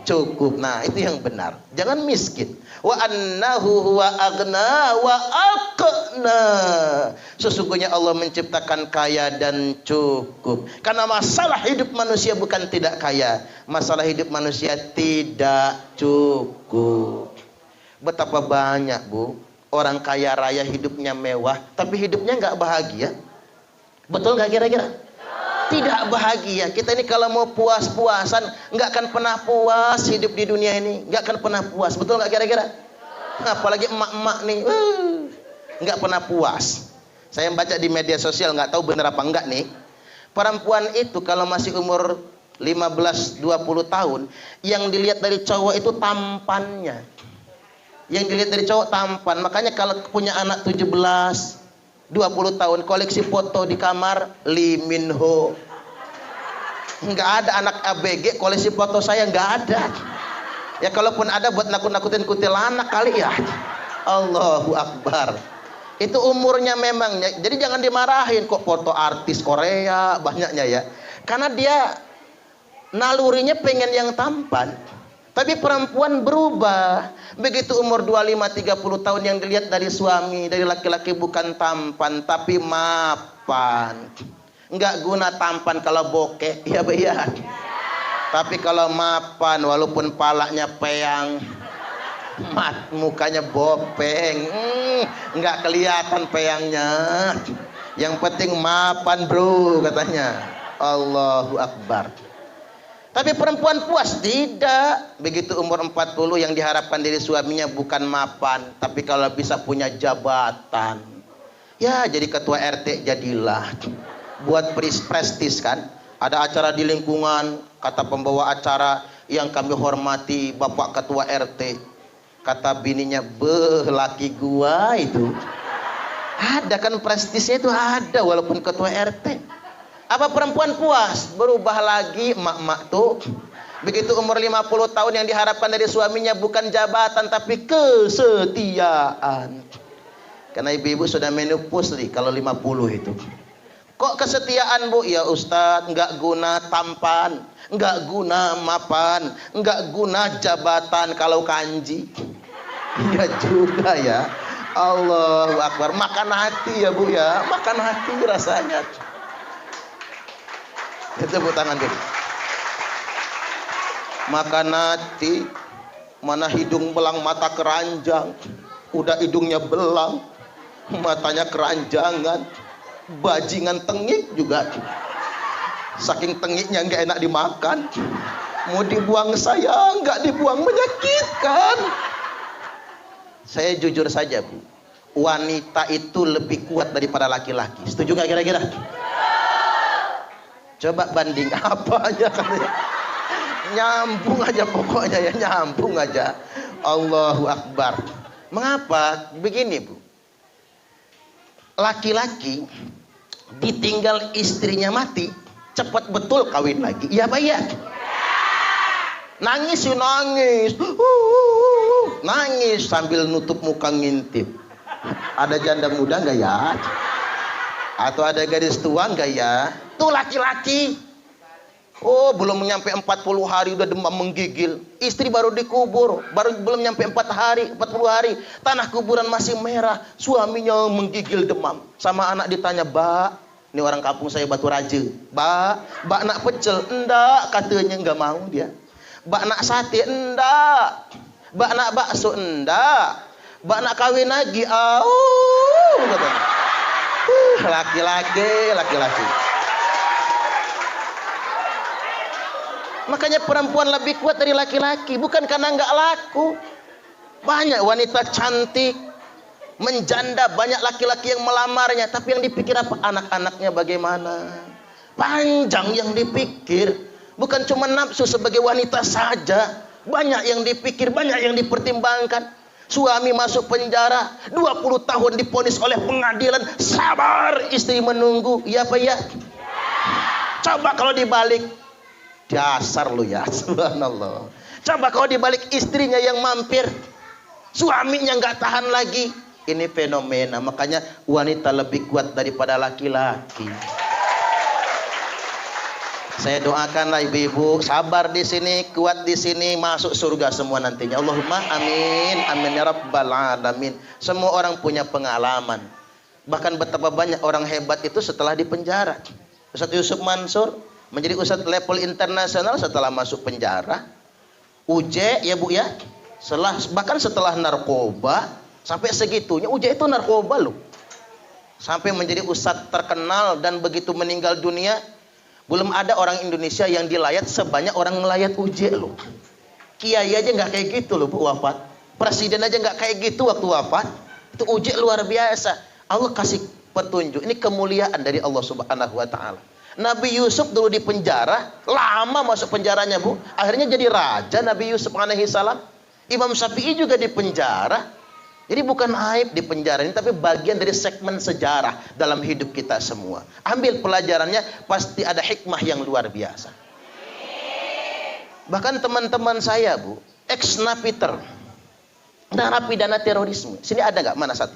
[SPEAKER 1] cukup. Nah, itu yang benar. Jangan miskin. Wa annahu huwa aghna wa aqna. Sesungguhnya Allah menciptakan kaya dan cukup. Karena masalah hidup manusia bukan tidak kaya, masalah hidup manusia tidak cukup. Betapa banyak, Bu, orang kaya raya hidupnya mewah, tapi hidupnya nggak bahagia. Betul nggak kira-kira? Tidak bahagia. Kita ini kalau mau puas-puasan nggak akan pernah puas hidup di dunia ini, nggak akan pernah puas. Betul nggak kira-kira? Apalagi emak-emak nih, nggak pernah puas. Saya baca di media sosial, nggak tahu benar apa enggak nih. Perempuan itu kalau masih umur 15-20 tahun, yang dilihat dari cowok itu tampannya. Yang dilihat dari cowok tampan. Makanya kalau punya anak 17-20 tahun, koleksi foto di kamar Lee Min Ho. Nggak ada anak ABG koleksi foto saya, nggak ada. Ya kalaupun ada buat nakut-nakutin kuntilanak kali ya. Allahu Akbar. Itu umurnya memang. Jadi jangan dimarahin kok foto artis Korea banyaknya ya. Karena dia nalurinya pengen yang tampan. Tapi perempuan berubah. Begitu umur 25-30 tahun yang dilihat dari suami, dari laki-laki bukan tampan, tapi mapan. Enggak guna tampan kalau bokeh, ya ya. Tapi kalau mapan, walaupun palanya peyang, mukanya bopeng, enggak kelihatan peyangnya. Yang penting mapan, bro, katanya. Allahu Akbar. Tapi perempuan puas tidak. Begitu umur 40 yang diharapkan dari suaminya bukan mapan, tapi kalau bisa punya jabatan. Ya jadi ketua RT jadilah. Buat prestis kan. Ada acara di lingkungan, kata pembawa acara yang kami hormati Bapak Ketua RT. Kata bininya, laki gua itu. Ada kan prestisnya itu ada walaupun ketua RT. Apa perempuan puas? Berubah lagi emak-emak tuh. Begitu umur 50 tahun yang diharapkan dari suaminya bukan jabatan tapi kesetiaan. Karena ibu-ibu sudah menopause nih kalau 50 itu. Kok kesetiaan, Bu? Ya Ustadz, enggak guna tampan, enggak guna mapan, enggak guna jabatan kalau kanji. Iya juga ya. Allahu Akbar. Makan hati ya, Bu ya. Makan hati rasanya. Tepuk tangan dulu. Makan hati, mana hidung belang mata keranjang, udah hidungnya belang, matanya keranjangan, bajingan tengik juga. Saking tengiknya nggak enak dimakan, mau dibuang saya nggak dibuang, menyakitkan. Saya jujur saja, Bu, wanita itu lebih kuat daripada laki-laki. Setuju nggak kira-kira? Coba banding apa aja kan, nyambung aja pokoknya ya, nyambung aja. Allahu Akbar. Mengapa begini, Bu? Laki-laki ditinggal istrinya mati, cepat betul kawin lagi. Iya Pak ya? Nangis yuk nangis, nangis sambil nutup muka ngintip. Ada janda muda nggak ya? Atau ada gadis tua nggak ya? Tuh laki-laki, oh belum nyampe 40 hari udah demam menggigil. Istri baru dikubur, belum nyampe 40 hari, tanah kuburan masih merah, suaminya menggigil demam. Sama anak ditanya, "Mbak, ini orang kampung saya Batu Raja, Mbak nak pecel?" "Enggak," katanya, nggak mau dia. "Mbak nak sate?" "Enggak." "Mbak nak bakso?" "Enggak." "Mbak nak kawin lagi?" Katanya. Laki-laki. Makanya perempuan lebih kuat dari laki-laki, bukan karena nggak laku. Banyak wanita cantik, menjanda, banyak laki-laki yang melamarnya, tapi yang dipikir apa? Anak-anaknya bagaimana? Panjang yang dipikir, bukan cuma nafsu sebagai wanita saja. Banyak yang dipikir, banyak yang dipertimbangkan. Suami masuk penjara 20 tahun diponis oleh pengadilan, sabar istri menunggu. Iya apa ya? Coba kalau dibalik, dasar lu ya, subhanallah. Coba kalau dibalik istrinya yang mampir, suaminya nggak tahan lagi. Ini fenomena. Makanya wanita lebih kuat daripada laki-laki. Saya doakanlah ibu-ibu sabar di sini, kuat di sini, masuk surga semua nantinya. Allahumma amin, amin ya rabbal alamin. Semua orang punya pengalaman. Bahkan betapa banyak orang hebat itu setelah di penjara. Ustaz Yusuf Mansur menjadi ustaz level internasional setelah masuk penjara. UJ ya Bu ya. Bahkan setelah narkoba sampai segitunya. UJ itu narkoba loh. Sampai menjadi ustaz terkenal dan begitu meninggal dunia belum ada orang Indonesia yang dilayat sebanyak orang melayat UJ loh. Kiai aja nggak kayak gitu loh Bu wafat. Presiden aja nggak kayak gitu waktu wafat. Itu UJ luar biasa. Allah kasih petunjuk. Ini kemuliaan dari Allah Subhanahu wa taala. Nabi Yusuf dulu di penjara, lama masuk penjaranya Bu. Akhirnya jadi raja Nabi Yusuf alaihi salam. Imam Syafi'i juga di penjara. Jadi bukan aib di penjara ini, tapi bagian dari segmen sejarah dalam hidup kita semua. Ambil pelajarannya, pasti ada hikmah yang luar biasa. Bahkan teman-teman saya Bu, ex-napiter, narapidana terorisme. Sini ada nggak? Mana satu?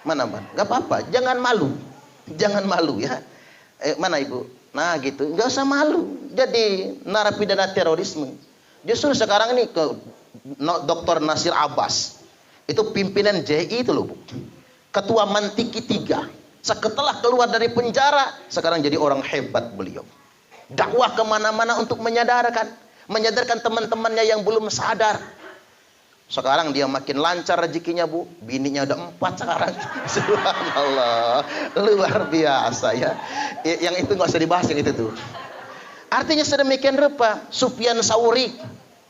[SPEAKER 1] Mana? Nggak apa-apa, jangan malu. Jangan malu ya. Mana Ibu? Nah gitu, nggak usah malu. Jadi narapidana terorisme. Justru sekarang ini ke Dr. Nasir Abbas. Itu pimpinan JI itu loh Bu. Ketua Mantiki 3. Setelah keluar dari penjara, sekarang jadi orang hebat beliau. Dakwah kemana-mana untuk menyadarkan teman-temannya yang belum sadar. Sekarang dia makin lancar rezekinya Bu. Bininya udah 4 sekarang. Subhanallah. Luar biasa ya. Yang itu nggak usah dibahas yang itu tuh. Artinya sedemikian rupa. Sufyan Sauri.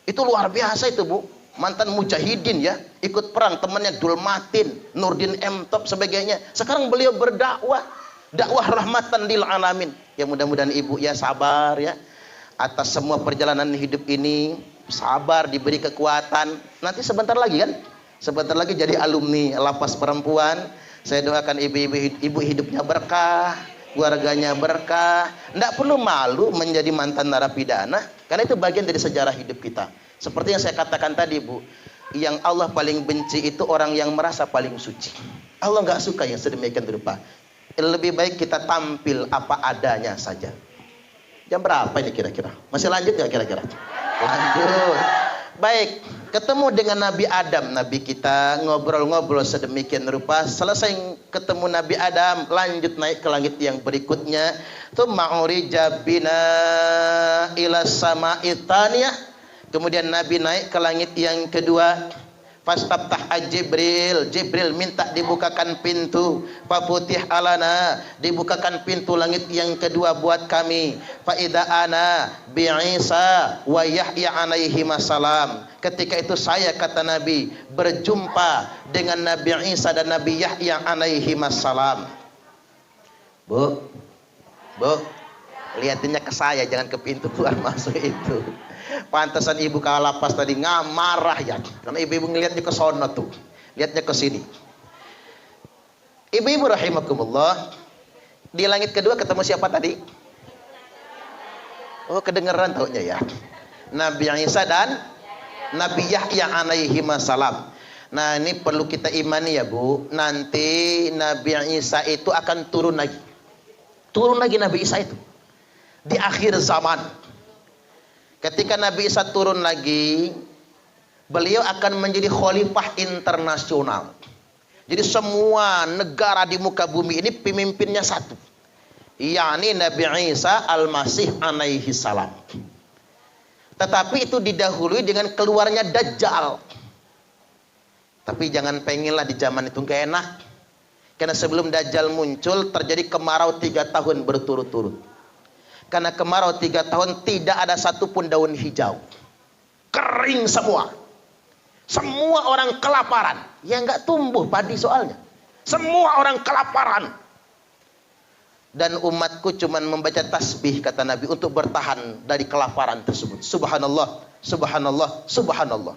[SPEAKER 1] Itu luar biasa itu Bu. Mantan mujahidin ya, ikut perang, temannya Dulmatin, Nurdin M. Top sebagainya. Sekarang beliau berdakwah, dakwah rahmatan lil alamin. Ya mudah-mudahan Ibu ya sabar ya atas semua perjalanan hidup ini, sabar, diberi kekuatan. Nanti sebentar lagi kan? Sebentar lagi jadi alumni lapas perempuan. Saya doakan ibu hidupnya berkah, keluarganya berkah. Tidak perlu malu menjadi mantan narapidana, karena itu bagian dari sejarah hidup kita. Seperti yang saya katakan tadi Bu, yang Allah paling benci itu orang yang merasa paling suci. Allah nggak suka yang sedemikian rupa. Lebih baik kita tampil apa adanya saja. Jam berapa ini kira-kira? Masih lanjut nggak kira-kira? Lanjut. Baik, ketemu dengan Nabi Adam, Nabi kita ngobrol-ngobrol sedemikian rupa. Selesai ketemu Nabi Adam, lanjut naik ke langit yang berikutnya. Tsumma urija bina ila sama'i tsaniyah. Kemudian Nabi naik ke langit yang kedua. Fastaftah Jibril. Jibril minta dibukakan pintu. Faputih alana. Dibukakan pintu langit yang kedua buat kami. Faida ana bi'isa wa Yahya alaihi salam. Ketika itu saya, kata Nabi, berjumpa dengan Nabi Isa dan Nabi Yahya alaihi salam. Bu, lihatinnya ke saya, jangan ke pintu keluar masuk itu. Pantasan ibu kalau lapas tadi ngamarah ya, karena ibu-ibu ngelihatnya ke sono tuh, lihatnya ke sini. Ibu-ibu rahimakumullah, di langit kedua ketemu siapa tadi? Oh kedengeran taunya ya, Nabi Isa dan Nabi Yahya alaihi salam. Nah ini perlu kita imani ya Bu, nanti Nabi Isa itu akan turun lagi Nabi Isa itu di akhir zaman. Ketika Nabi Isa turun lagi, beliau akan menjadi khalifah internasional. Jadi semua negara di muka bumi ini pemimpinnya satu, yakni Nabi Isa al-Masih alaihi salam. Tetapi itu didahului dengan keluarnya Dajjal. Tapi jangan pengenlah di zaman itu gak enak. Karena sebelum Dajjal muncul terjadi kemarau 3 tahun berturut-turut. Karena kemarau 3 tahun tidak ada satupun daun hijau, kering semua. Semua orang kelaparan. Ya nggak tumbuh padi soalnya. Semua orang kelaparan. Dan umatku cuman membaca tasbih, kata Nabi, untuk bertahan dari kelaparan tersebut. Subhanallah, subhanallah, subhanallah.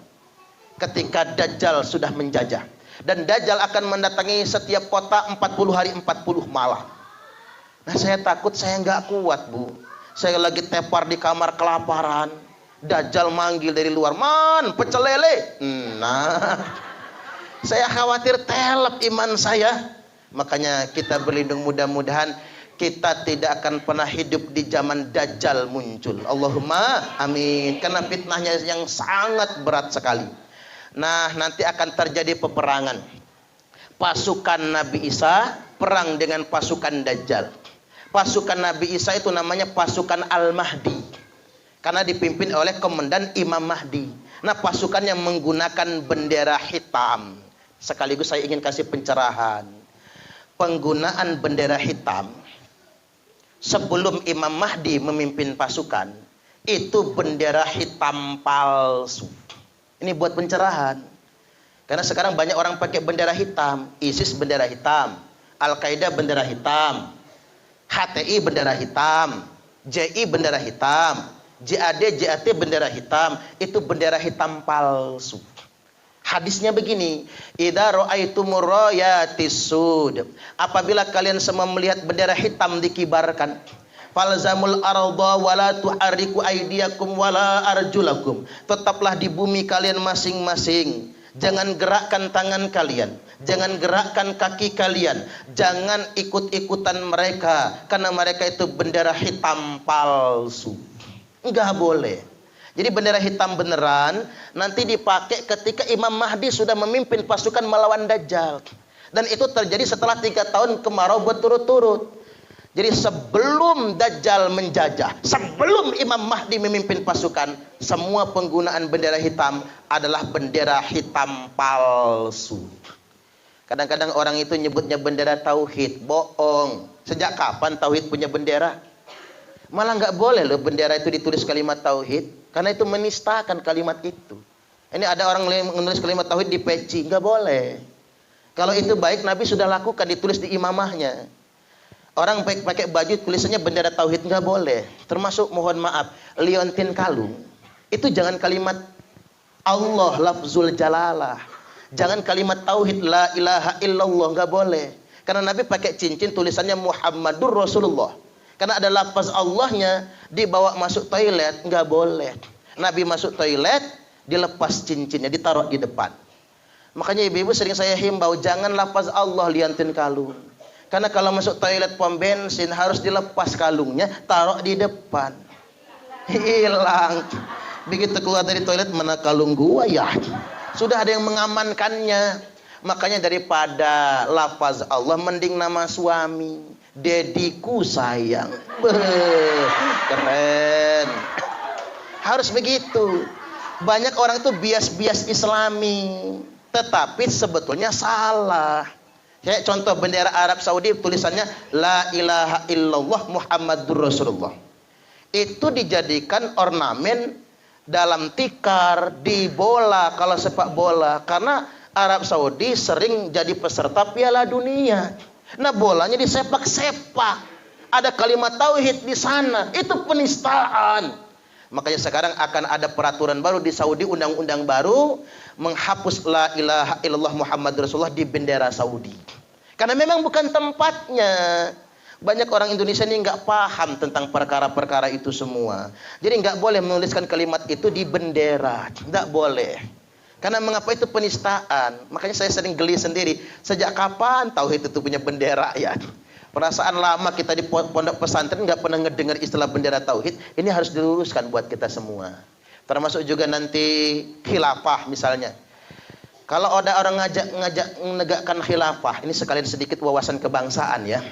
[SPEAKER 1] Ketika Dajjal sudah menjajah, dan Dajjal akan mendatangi setiap kota 40 hari 40 malam. Nah saya takut saya nggak kuat Bu. Saya lagi tepar di kamar kelaparan. Dajjal manggil dari luar, man pecel lele. Nah saya khawatir telep iman saya. Makanya kita berlindung, mudah-mudahan kita tidak akan pernah hidup di zaman Dajjal muncul. Allahumma amin. Karena fitnahnya yang sangat berat sekali. Nah, nanti akan terjadi peperangan. Pasukan Nabi Isa perang dengan pasukan Dajjal. Pasukan Nabi Isa itu namanya pasukan Al-Mahdi. Karena dipimpin oleh komandan Imam Mahdi. Nah, pasukan yang menggunakan bendera hitam. Sekaligus saya ingin kasih pencerahan. Penggunaan bendera hitam sebelum Imam Mahdi memimpin pasukan, itu bendera hitam palsu. Ini buat pencerahan. Karena sekarang banyak orang pakai bendera hitam. ISIS bendera hitam, Al-Qaeda bendera hitam, HTI bendera hitam, JI bendera hitam, JAT bendera hitam. Itu bendera hitam palsu. Hadisnya begini, idza ra'aitumur rayatis sud, apabila kalian semua melihat bendera hitam dikibarkan, falzamul arda wala tuharriku aydiyakum wala arjulakum, tetaplah di bumi kalian masing-masing, jangan gerakkan tangan kalian, jangan gerakkan kaki kalian, jangan ikut-ikutan mereka, karena mereka itu bendera hitam palsu. Enggak boleh. Jadi bendera hitam beneran nanti dipakai ketika Imam Mahdi sudah memimpin pasukan melawan Dajjal. Dan itu terjadi setelah 3 tahun kemarau berturut-turut. Jadi sebelum Dajjal menjajah, sebelum Imam Mahdi memimpin pasukan, semua penggunaan bendera hitam adalah bendera hitam palsu. Kadang-kadang orang itu nyebutnya bendera tauhid, bohong. Sejak kapan tauhid punya bendera? Malah nggak boleh loh bendera itu ditulis kalimat tauhid. Karena itu menistakan kalimat itu. Ini ada orang menulis kalimat tauhid di peci, nggak boleh. Kalau itu baik, Nabi sudah lakukan, ditulis di imamahnya. Orang pakai baju tulisannya bendera tauhid, nggak boleh. Termasuk mohon maaf, liontin kalung. Itu jangan kalimat Allah lafzul jalalah. Jangan kalimat tauhid la ilaha illallah, nggak boleh. Karena Nabi pakai cincin tulisannya Muhammadur Rasulullah. Karena ada lafaz Allahnya, dibawa masuk toilet, nggak boleh. Nabi masuk toilet, dilepas cincinnya, ditaruh di depan. Makanya ibu-ibu sering saya himbau, jangan lafaz Allah liantin kalung. Karena kalau masuk toilet pom bensin, harus dilepas kalungnya, taruh di depan. Hilang. Begitu keluar dari toilet, mana kalung gua ya? Sudah ada yang mengamankannya. Makanya daripada lafaz Allah, mending nama suami. Dediku sayang. Keren. Harus begitu. Banyak orang itu bias-bias Islami, tetapi sebetulnya salah. Kayak contoh bendera Arab Saudi tulisannya la ilaha illallah Muhammadur Rasulullah. Itu dijadikan ornamen dalam tikar, di bola, kalau sepak bola. Karena Arab Saudi sering jadi peserta Piala Dunia. Nah, bolanya disepak-sepak. Ada kalimat tauhid di sana. Itu penistaan. Makanya sekarang akan ada peraturan baru di Saudi, undang-undang baru menghapus la ilaha illallah Muhammad Rasulullah di bendera Saudi. Karena memang bukan tempatnya. Banyak orang Indonesia ini nggak paham tentang perkara-perkara itu semua. Jadi nggak boleh menuliskan kalimat itu di bendera. Nggak boleh. Karena mengapa itu penistaan? Makanya saya sering geli sendiri. Sejak kapan tauhid itu punya bendera ya? Perasaan lama kita di pondok pesantren nggak pernah ngedengar istilah bendera tauhid. Ini harus diluruskan buat kita semua. Termasuk juga nanti khilafah misalnya. Kalau ada orang ngajak menegakkan khilafah, ini sekalian sedikit wawasan kebangsaan ya.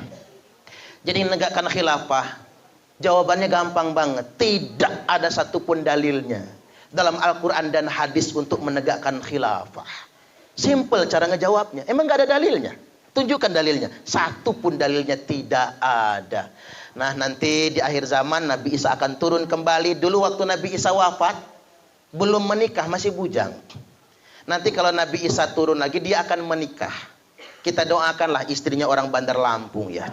[SPEAKER 1] Jadi menegakkan khilafah, jawabannya gampang banget. Tidak ada satupun dalilnya dalam Al-Quran dan hadis untuk menegakkan khilafah. Simple cara ngejawabnya. Emang gak ada dalilnya? Tunjukkan dalilnya. Satu pun dalilnya tidak ada. Nah, nanti di akhir zaman Nabi Isa akan turun kembali. Dulu waktu Nabi Isa wafat, belum menikah, masih bujang. Nanti kalau Nabi Isa turun lagi, dia akan menikah. Kita doakanlah istrinya orang Bandar Lampung ya.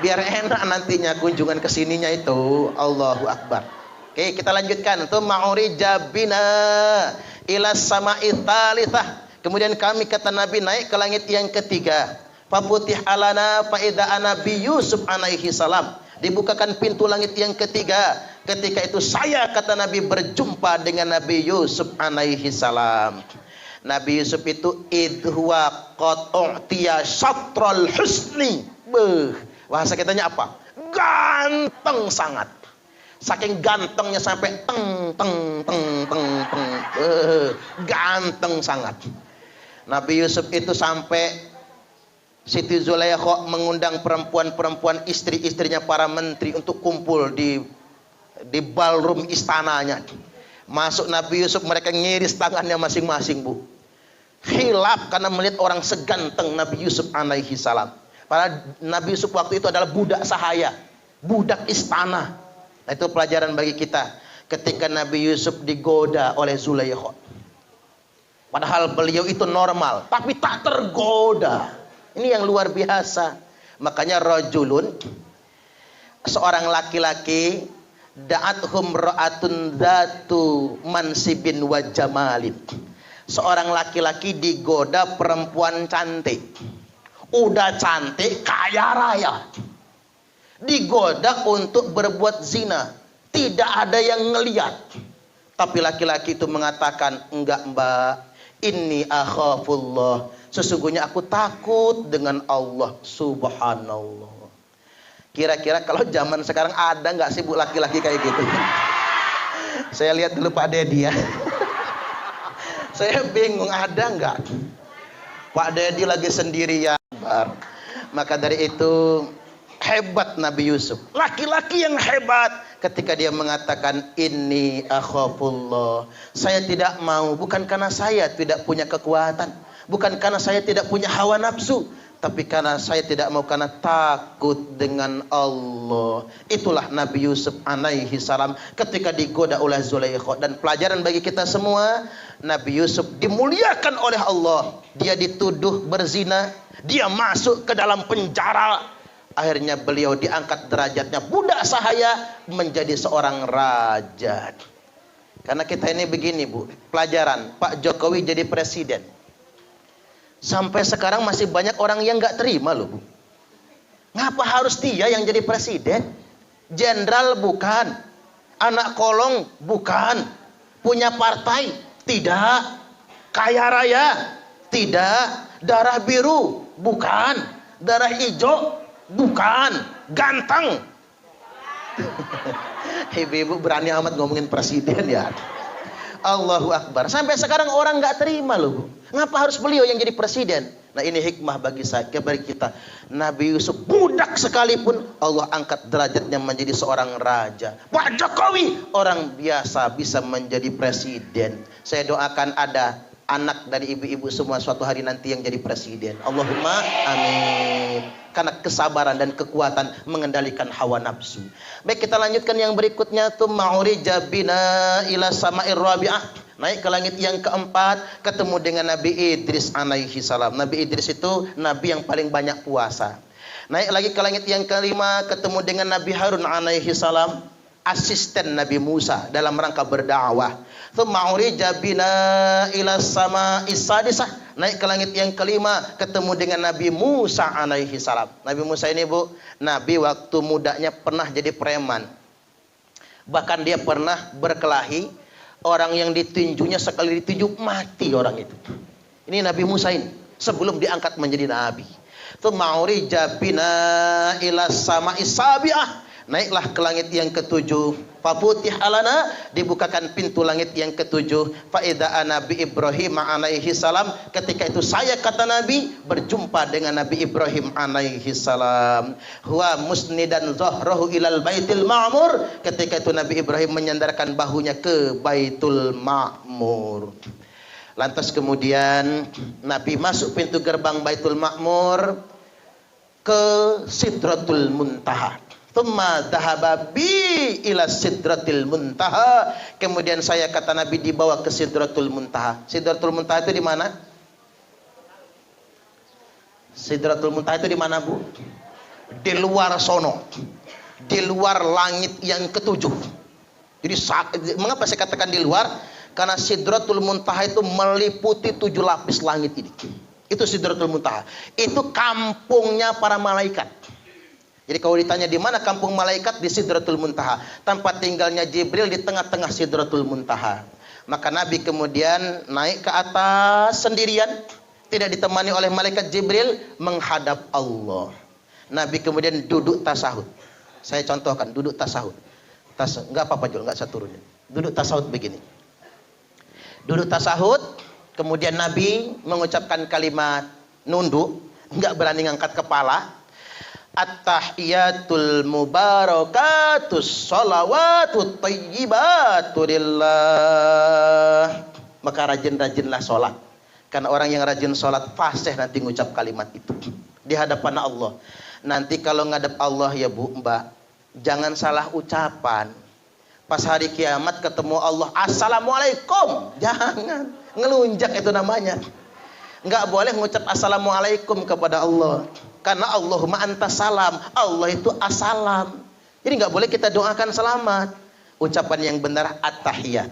[SPEAKER 1] Biar enak nantinya kunjungan kesininya itu. Allahu Akbar. Oke, kita lanjutkan. Itu ma'urija bina ila sama'i tsalitsah. Kemudian kami kata Nabi naik ke langit yang ketiga. Faputih alana fa idza Nabi Yusuf alaihi salam. Dibukakan pintu langit yang ketiga. Ketika itu saya kata Nabi berjumpa dengan Nabi Yusuf alaihi salam. Nabi Yusuf itu idhuwa qad u'tiya syatrul husni. Bahasa kitanya apa? Ganteng sangat. Saking gantengnya sampai teng teng teng teng teng. Ganteng sangat. Nabi Yusuf itu sampai Siti Zulaikha mengundang perempuan-perempuan istri-istrinya para menteri untuk kumpul di ballroom istananya. Masuk Nabi Yusuf, mereka ngiris tangannya masing-masing, Bu. Khilaf karena melihat orang seganteng Nabi Yusuf alaihi salam. Padahal Nabi Yusuf waktu itu adalah budak sahaya, budak istana. Nah, itu pelajaran bagi kita ketika Nabi Yusuf digoda oleh Zulaikha. Padahal beliau itu normal, tapi tak tergoda. Ini yang luar biasa. Makanya rajulun, seorang laki-laki, da'athum ra'atun dzatu mansibin wa jamalin. Seorang laki-laki digoda perempuan cantik. Udah cantik, kaya raya. Digoda untuk berbuat zina. Tidak ada yang ngelihat. Tapi laki-laki itu mengatakan, enggak mbak, inni akhafullah. Sesungguhnya aku takut dengan Allah. Subhanallah. Kira-kira kalau zaman sekarang ada nggak sih Bu laki-laki kayak gitu? Saya lihat dulu Pak Dedi ya. Saya bingung, ada nggak? Pak Dedi lagi sendirian. Maka dari itu hebat Nabi Yusuf. Laki-laki yang hebat ketika dia mengatakan inni akhafullah. Saya tidak mau, bukan karena saya tidak punya kekuatan, bukan karena saya tidak punya hawa nafsu, tapi karena saya tidak mau, karena takut dengan Allah. Itulah Nabi Yusuf alaihi salam ketika digoda oleh Zulaikha. Dan pelajaran bagi kita semua, Nabi Yusuf dimuliakan oleh Allah. Dia dituduh berzina, dia masuk ke dalam penjara. Akhirnya beliau diangkat derajatnya, budak sahaya menjadi seorang raja. Karena kita ini begini Bu, pelajaran Pak Jokowi jadi presiden. Sampai sekarang masih banyak orang yang nggak terima loh Bu. Ngapa harus dia yang jadi presiden? Jenderal bukan, anak kolong bukan, punya partai tidak, kaya raya tidak, darah biru bukan, darah hijau bukan, ganteng. Ibu-ibu berani amat ngomongin presiden ya. Allahu Akbar. Sampai sekarang orang nggak terima loh Bu. Ngapa harus beliau yang jadi presiden? Nah ini hikmah bagi saya, bagi kita. Nabi Yusuf budak sekalipun Allah angkat derajatnya menjadi seorang raja. Pak Jokowi orang biasa bisa menjadi presiden. Saya doakan ada anak dari ibu-ibu semua suatu hari nanti yang jadi presiden. Allahumma amin. Karena kesabaran dan kekuatan mengendalikan hawa nafsu. Baik, kita lanjutkan yang berikutnya tuh ma'urija bina ila sama'ir rabi'ah. Naik ke langit yang keempat, ketemu dengan Nabi Idris alaihi salam. Nabi Idris itu nabi yang paling banyak puasa. Naik lagi ke langit yang kelima, ketemu dengan Nabi Harun alaihi salam, asisten Nabi Musa dalam rangka berdakwah. Tsumma urija bina ila sama'is sadisah. Naik ke langit yang kelima, ketemu dengan Nabi Musa alaihi salam. Nabi Musa ini Bu, nabi waktu mudanya pernah jadi preman. Bahkan dia pernah berkelahi, orang yang ditinjunya sekali ditinju mati orang itu. Ini Nabi Musa ini sebelum diangkat menjadi nabi. Tsumma urija bina ila sama'is sabi'ah. Naiklah ke langit yang ketujuh. Fafutih alana, dibukakan pintu langit yang ketujuh. Faida Nabi Ibrahim alaihi salam. Ketika itu saya, kata Nabi, berjumpa dengan Nabi Ibrahim alaihi salam. Huwa musnidan zahrahu ilal baitil ma'mur. Ketika itu Nabi Ibrahim menyandarkan bahunya ke Baitul Ma'mur. Lantas kemudian Nabi masuk pintu gerbang Baitul Ma'mur ke Sidratul Muntaha. Tsumma dhahaba bi ila sidratil muntaha. Kemudian saya, kata Nabi, dibawa ke Sidratul Muntaha. Sidratul Muntaha itu di mana? Sidratul Muntaha itu di mana Bu? Di luar sono. Di luar langit yang ketujuh. Jadi mengapa saya katakan di luar? Karena Sidratul Muntaha itu meliputi 7 lapis langit ini. Itu Sidratul Muntaha. Itu kampungnya para malaikat. Jadi kalau ditanya di mana kampung malaikat, di Sidratul Muntaha. Tempat tinggalnya Jibril di tengah-tengah Sidratul Muntaha. Maka Nabi kemudian naik ke atas sendirian, tidak ditemani oleh malaikat Jibril, menghadap Allah. Nabi kemudian duduk tasahud. Saya contohkan, duduk tasahud. Enggak apa-apa Jul, enggak saya turunin. Duduk tasahud begini. Duduk tasahud, kemudian Nabi mengucapkan kalimat nunduk, enggak berani ngangkat kepala. At-tahiyatul mubarakatus sholawatut thayyibatu lillah. Maka rajin-rajinlah sholat. Karena orang yang rajin sholat fasih nanti ngucap kalimat itu di hadapan Allah. Nanti kalau ngadep Allah ya Bu, Mbak, jangan salah ucapan. Pas hari kiamat ketemu Allah, assalamualaikum, jangan ngelunjak, itu namanya. Nggak boleh ngucap assalamualaikum kepada Allah. Karena Allahumma antas salam, Allah itu assalam. Jadi nggak boleh kita doakan selamat. Ucapan yang benar at-tahiyat.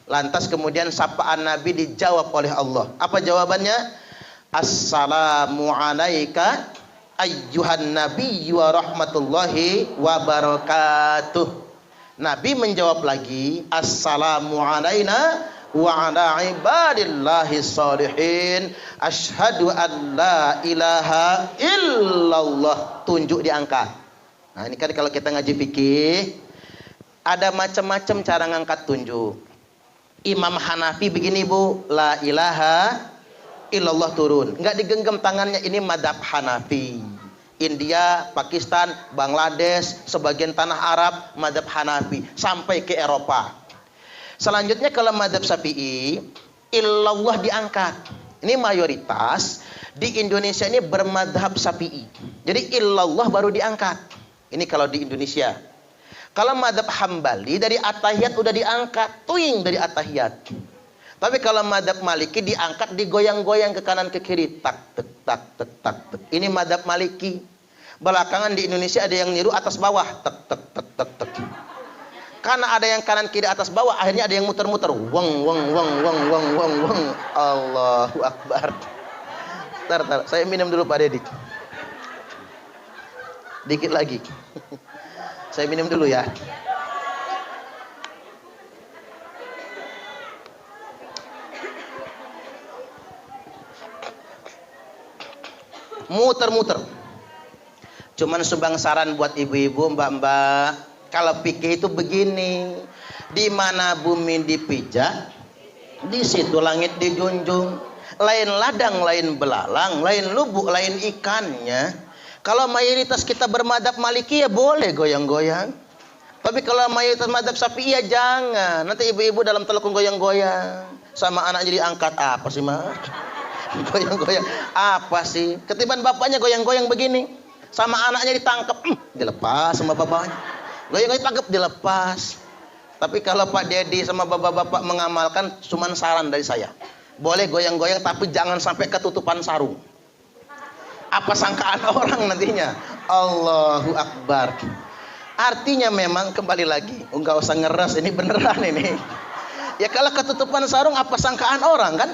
[SPEAKER 1] Lantas kemudian sapaan Nabi dijawab oleh Allah. Apa jawabannya? Assalamu alayka ayyuhan nabiyyu wa rahmatullahi wa barakatuh. Nabi menjawab lagi, assalamu alayna wa ala ibadillahi salihin asyhadu an la ilaha illallah. Tunjuk diangkat. Nah ini kan kalau kita ngaji fikih ada macam-macam cara ngangkat tunjuk. Imam Hanafi begini Bu, la ilaha illallah turun, nggak digenggam tangannya. Ini madhab Hanafi. India, Pakistan, Bangladesh, sebagian tanah Arab madhab Hanafi sampai ke Eropa. Selanjutnya kalau madhab Syafi'i, illallah diangkat. Ini mayoritas di Indonesia ini bermadhab Syafi'i. Jadi illallah baru diangkat. Ini kalau di Indonesia. Kalau madhab Hambali dari at-tahiyat udah diangkat, tuing dari at-tahiyat. Tapi kalau madhab Maliki diangkat, digoyang-goyang ke kanan ke kiri, tak tek tak tek tak tek. Ini madhab Maliki. Belakangan di Indonesia ada yang niru atas bawah, tek tek tek tek tek. Karena ada yang kanan kiri atas bawah, akhirnya ada yang muter-muter, weng weng weng weng weng weng weng. Allahu Akbar. Tar, saya minum dulu Pak Dedi. Dikit lagi. Saya minum dulu ya. Muter-muter. Cuman sumbang saran buat ibu-ibu, mbak-mbak, kalau fikih itu begini, di mana bumi dipijak, di situ langit dijunjung. Lain ladang, lain belalang, lain lubuk, lain ikannya. Kalau mayoritas kita bermadhab Maliki ya boleh goyang-goyang. Tapi kalau mayoritas madhab Syafi'i ya jangan. Nanti ibu-ibu dalam telekung goyang-goyang. Sama anaknya diangkat, apa sih Mak? Goyang-goyang apa sih? Ketiban bapaknya goyang-goyang begini, sama anaknya ditangkap, dilepas sama bapaknya. Goyang-goyang tangkap, dilepas. Tapi kalau Pak Dedi sama bapak-bapak mengamalkan, cuman saran dari saya, boleh goyang-goyang tapi jangan sampai ketutupan sarung. Apa sangkaan orang nantinya? Allahu Akbar. Artinya memang kembali lagi, enggak usah ngeras, ini beneran ini. Ya kalau ketutupan sarung apa sangkaan orang kan?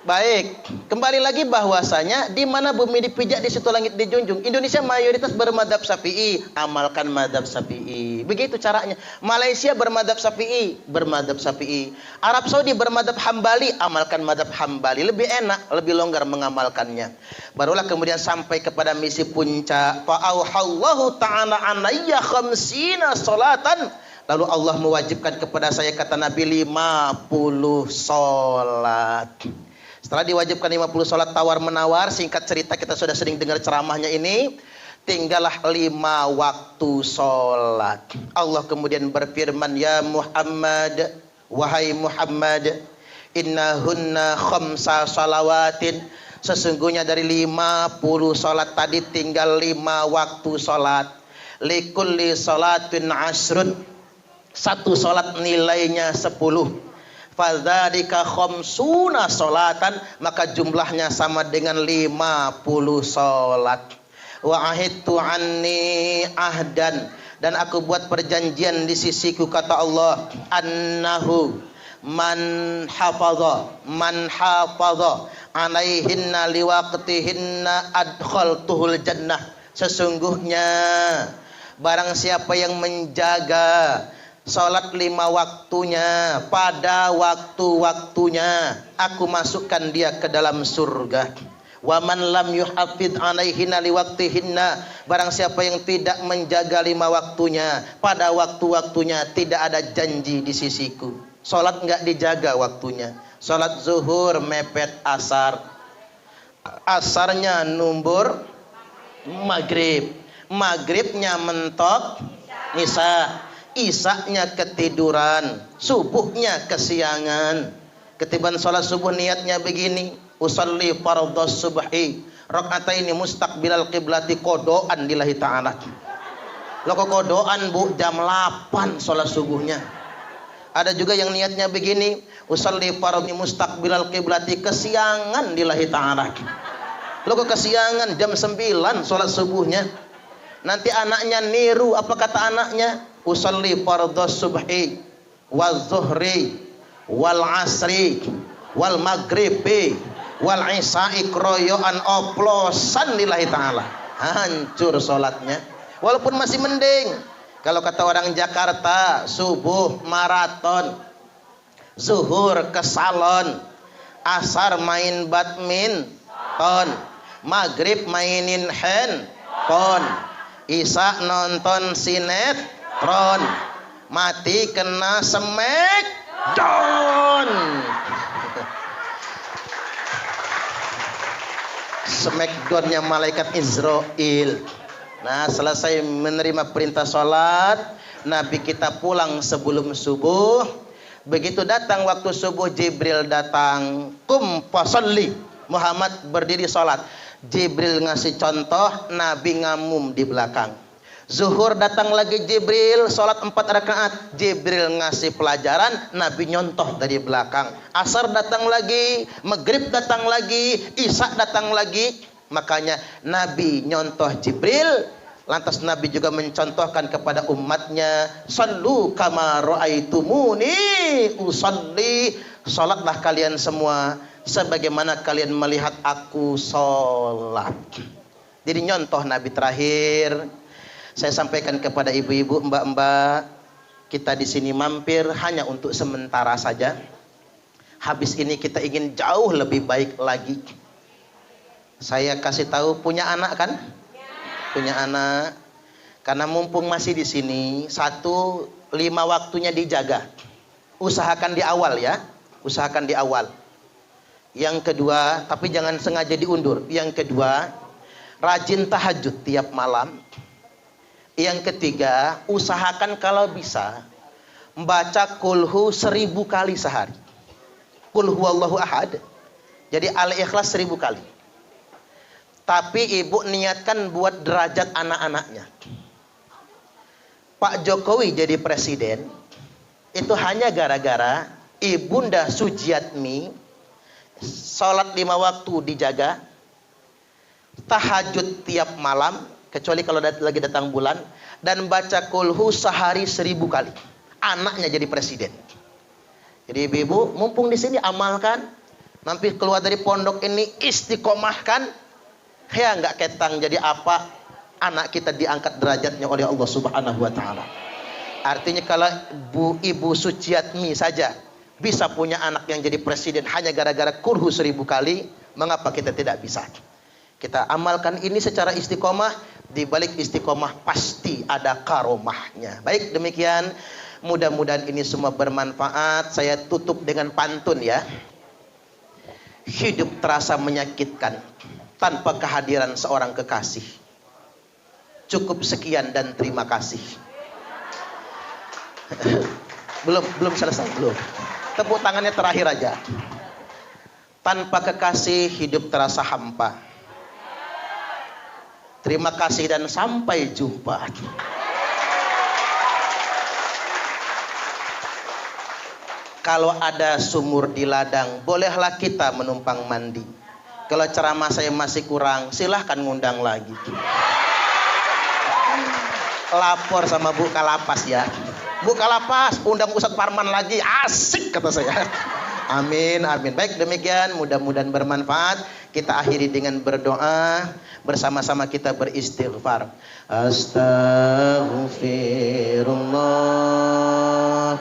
[SPEAKER 1] Baik, kembali lagi bahwasanya di mana bumi dipijak di situ langit dijunjung. Indonesia mayoritas bermadhab Syafi'i, amalkan madhab Syafi'i. Begitu caranya. Malaysia bermadhab Syafi'i, bermadhab Syafi'i. Arab Saudi bermadhab Hambali, amalkan madhab Hambali. Lebih enak, lebih longgar mengamalkannya. Barulah kemudian sampai kepada misi puncak. Fa'auhallahu ta'ala anayya khamsina salatan. Lalu Allah mewajibkan kepada saya, kata Nabi, 50 salat. Setelah diwajibkan 50 sholat tawar-menawar, singkat cerita kita sudah sering dengar ceramahnya ini, tinggallah 5 waktu sholat. Allah kemudian berfirman, ya Muhammad, wahai Muhammad, innahunna khamsa shalawatin, sesungguhnya dari 50 sholat tadi tinggal 5 waktu sholat. Likulli sholatin asrun, satu sholat nilainya 10. Fadzalika khamsuna sholatan, maka jumlahnya sama dengan 50 sholat. Wa ahidtu anni ahdan, dan aku buat perjanjian di sisiku, kata Allah, annahu man hafadha alaihinna liwaqtihinna adkhaltuhul jannah. Sesungguhnya barang siapa yang menjaga sholat 5 waktunya pada waktu-waktunya, aku masukkan dia ke dalam surga. Wa man lam yuhafid 'alaihinna liwaqtihinna, barang siapa yang tidak menjaga 5 waktunya pada waktu-waktunya, tidak ada janji di sisiku. Salat enggak dijaga waktunya. Salat zuhur mepet asar. Asarnya numbur maghrib. Maghribnya mentok isya. Isaknya ketiduran. Subuhnya kesiangan. Ketiban salat subuh niatnya begini, usalli fardhus subhi rakaataini mustaqbilal qiblati, kodoan lillahi ta'ala. Lo kok kodoan Bu, jam 8 salat subuhnya. Ada juga yang niatnya begini, usalli fardhi mustaqbilal qiblati, kesiangan lillahi ta'ala. Lo kok kesiangan jam 9 salat subuhnya. Nanti anaknya niru, apa kata anaknya? Usalli fardhus subhi wal zuhri wal asri wal maghribi wal isya'i kroyoan oplosan lillahi ta'ala. Hancur sholatnya. Walaupun masih mending. Kalau kata orang Jakarta, subuh maraton, zuhur ke salon, asar main badminton, maghrib mainin handphone, isya nonton sinetron, mati kena smackdown. Smackdownnya malaikat Israel. Nah, selesai menerima perintah sholat, Nabi kita pulang sebelum subuh. Begitu datang waktu subuh, Jibril datang. Kum fasalli. Muhammad berdiri sholat. Jibril ngasih contoh, Nabi ngamum di belakang. Zuhur datang lagi Jibril, sholat 4 rakaat. Jibril ngasih pelajaran, Nabi nyontoh dari belakang. Asar datang lagi, maghrib datang lagi, isya datang lagi. Makanya Nabi nyontoh Jibril, lantas Nabi juga mencontohkan kepada umatnya, sallu kama ra'aitumuni usalli, salatlah kalian semua sebagaimana kalian melihat aku salat. Jadi nyontoh Nabi. Terakhir saya sampaikan kepada ibu-ibu, mbak-mbak, kita di sini mampir hanya untuk sementara saja. Habis ini kita ingin jauh lebih baik lagi. Saya kasih tahu, punya anak kan? Punya anak. Karena mumpung masih di sini, 1, 5 waktunya dijaga. Usahakan di awal ya. Usahakan di awal. Yang kedua, tapi jangan sengaja diundur. Yang kedua, rajin tahajud tiap malam. Yang ketiga, usahakan kalau bisa membaca kulhu 1000 kali sehari. Kulhu Allahu ahad. Jadi Al-Ikhlas 1000 kali. Tapi ibu niatkan buat derajat anak-anaknya. Pak Jokowi jadi presiden itu hanya gara-gara Ibunda Sujiatmi sholat 5 waktu dijaga, tahajud tiap malam kecuali kalau lagi datang bulan, dan baca kulhu sehari 1000 kali. Anaknya jadi presiden. Jadi ibu-ibu mumpung di sini amalkan, nanti keluar dari pondok ini istiqomahkan. Ya nggak ketang jadi apa, anak kita diangkat derajatnya oleh Allah Subhanahu wa taala. Artinya kalau Ibu Suciatmi saja bisa punya anak yang jadi presiden hanya gara-gara kurhu 1000 kali, mengapa kita tidak bisa? Kita amalkan ini secara istiqomah. Di balik istiqomah pasti ada karomahnya. Baik, demikian, mudah-mudahan ini semua bermanfaat. Saya tutup dengan pantun ya. Hidup terasa menyakitkan tanpa kehadiran seorang kekasih. Cukup sekian dan terima kasih. belum selesai, belum. Tepuk tangannya terakhir aja. Tanpa kekasih hidup terasa hampa. Terima kasih dan sampai jumpa. Kalau ada sumur di ladang, bolehlah kita menumpang mandi. Kalau ceramah saya masih kurang, silahkan ngundang lagi. Lapor sama Bu Kalapas ya. Bu Kalapas, undang Ustadz Parman lagi, asik kata saya. Amin, amin. Baik, demikian, mudah-mudahan bermanfaat. Kita akhiri dengan berdoa, bersama-sama kita beristighfar. Astaghfirullah.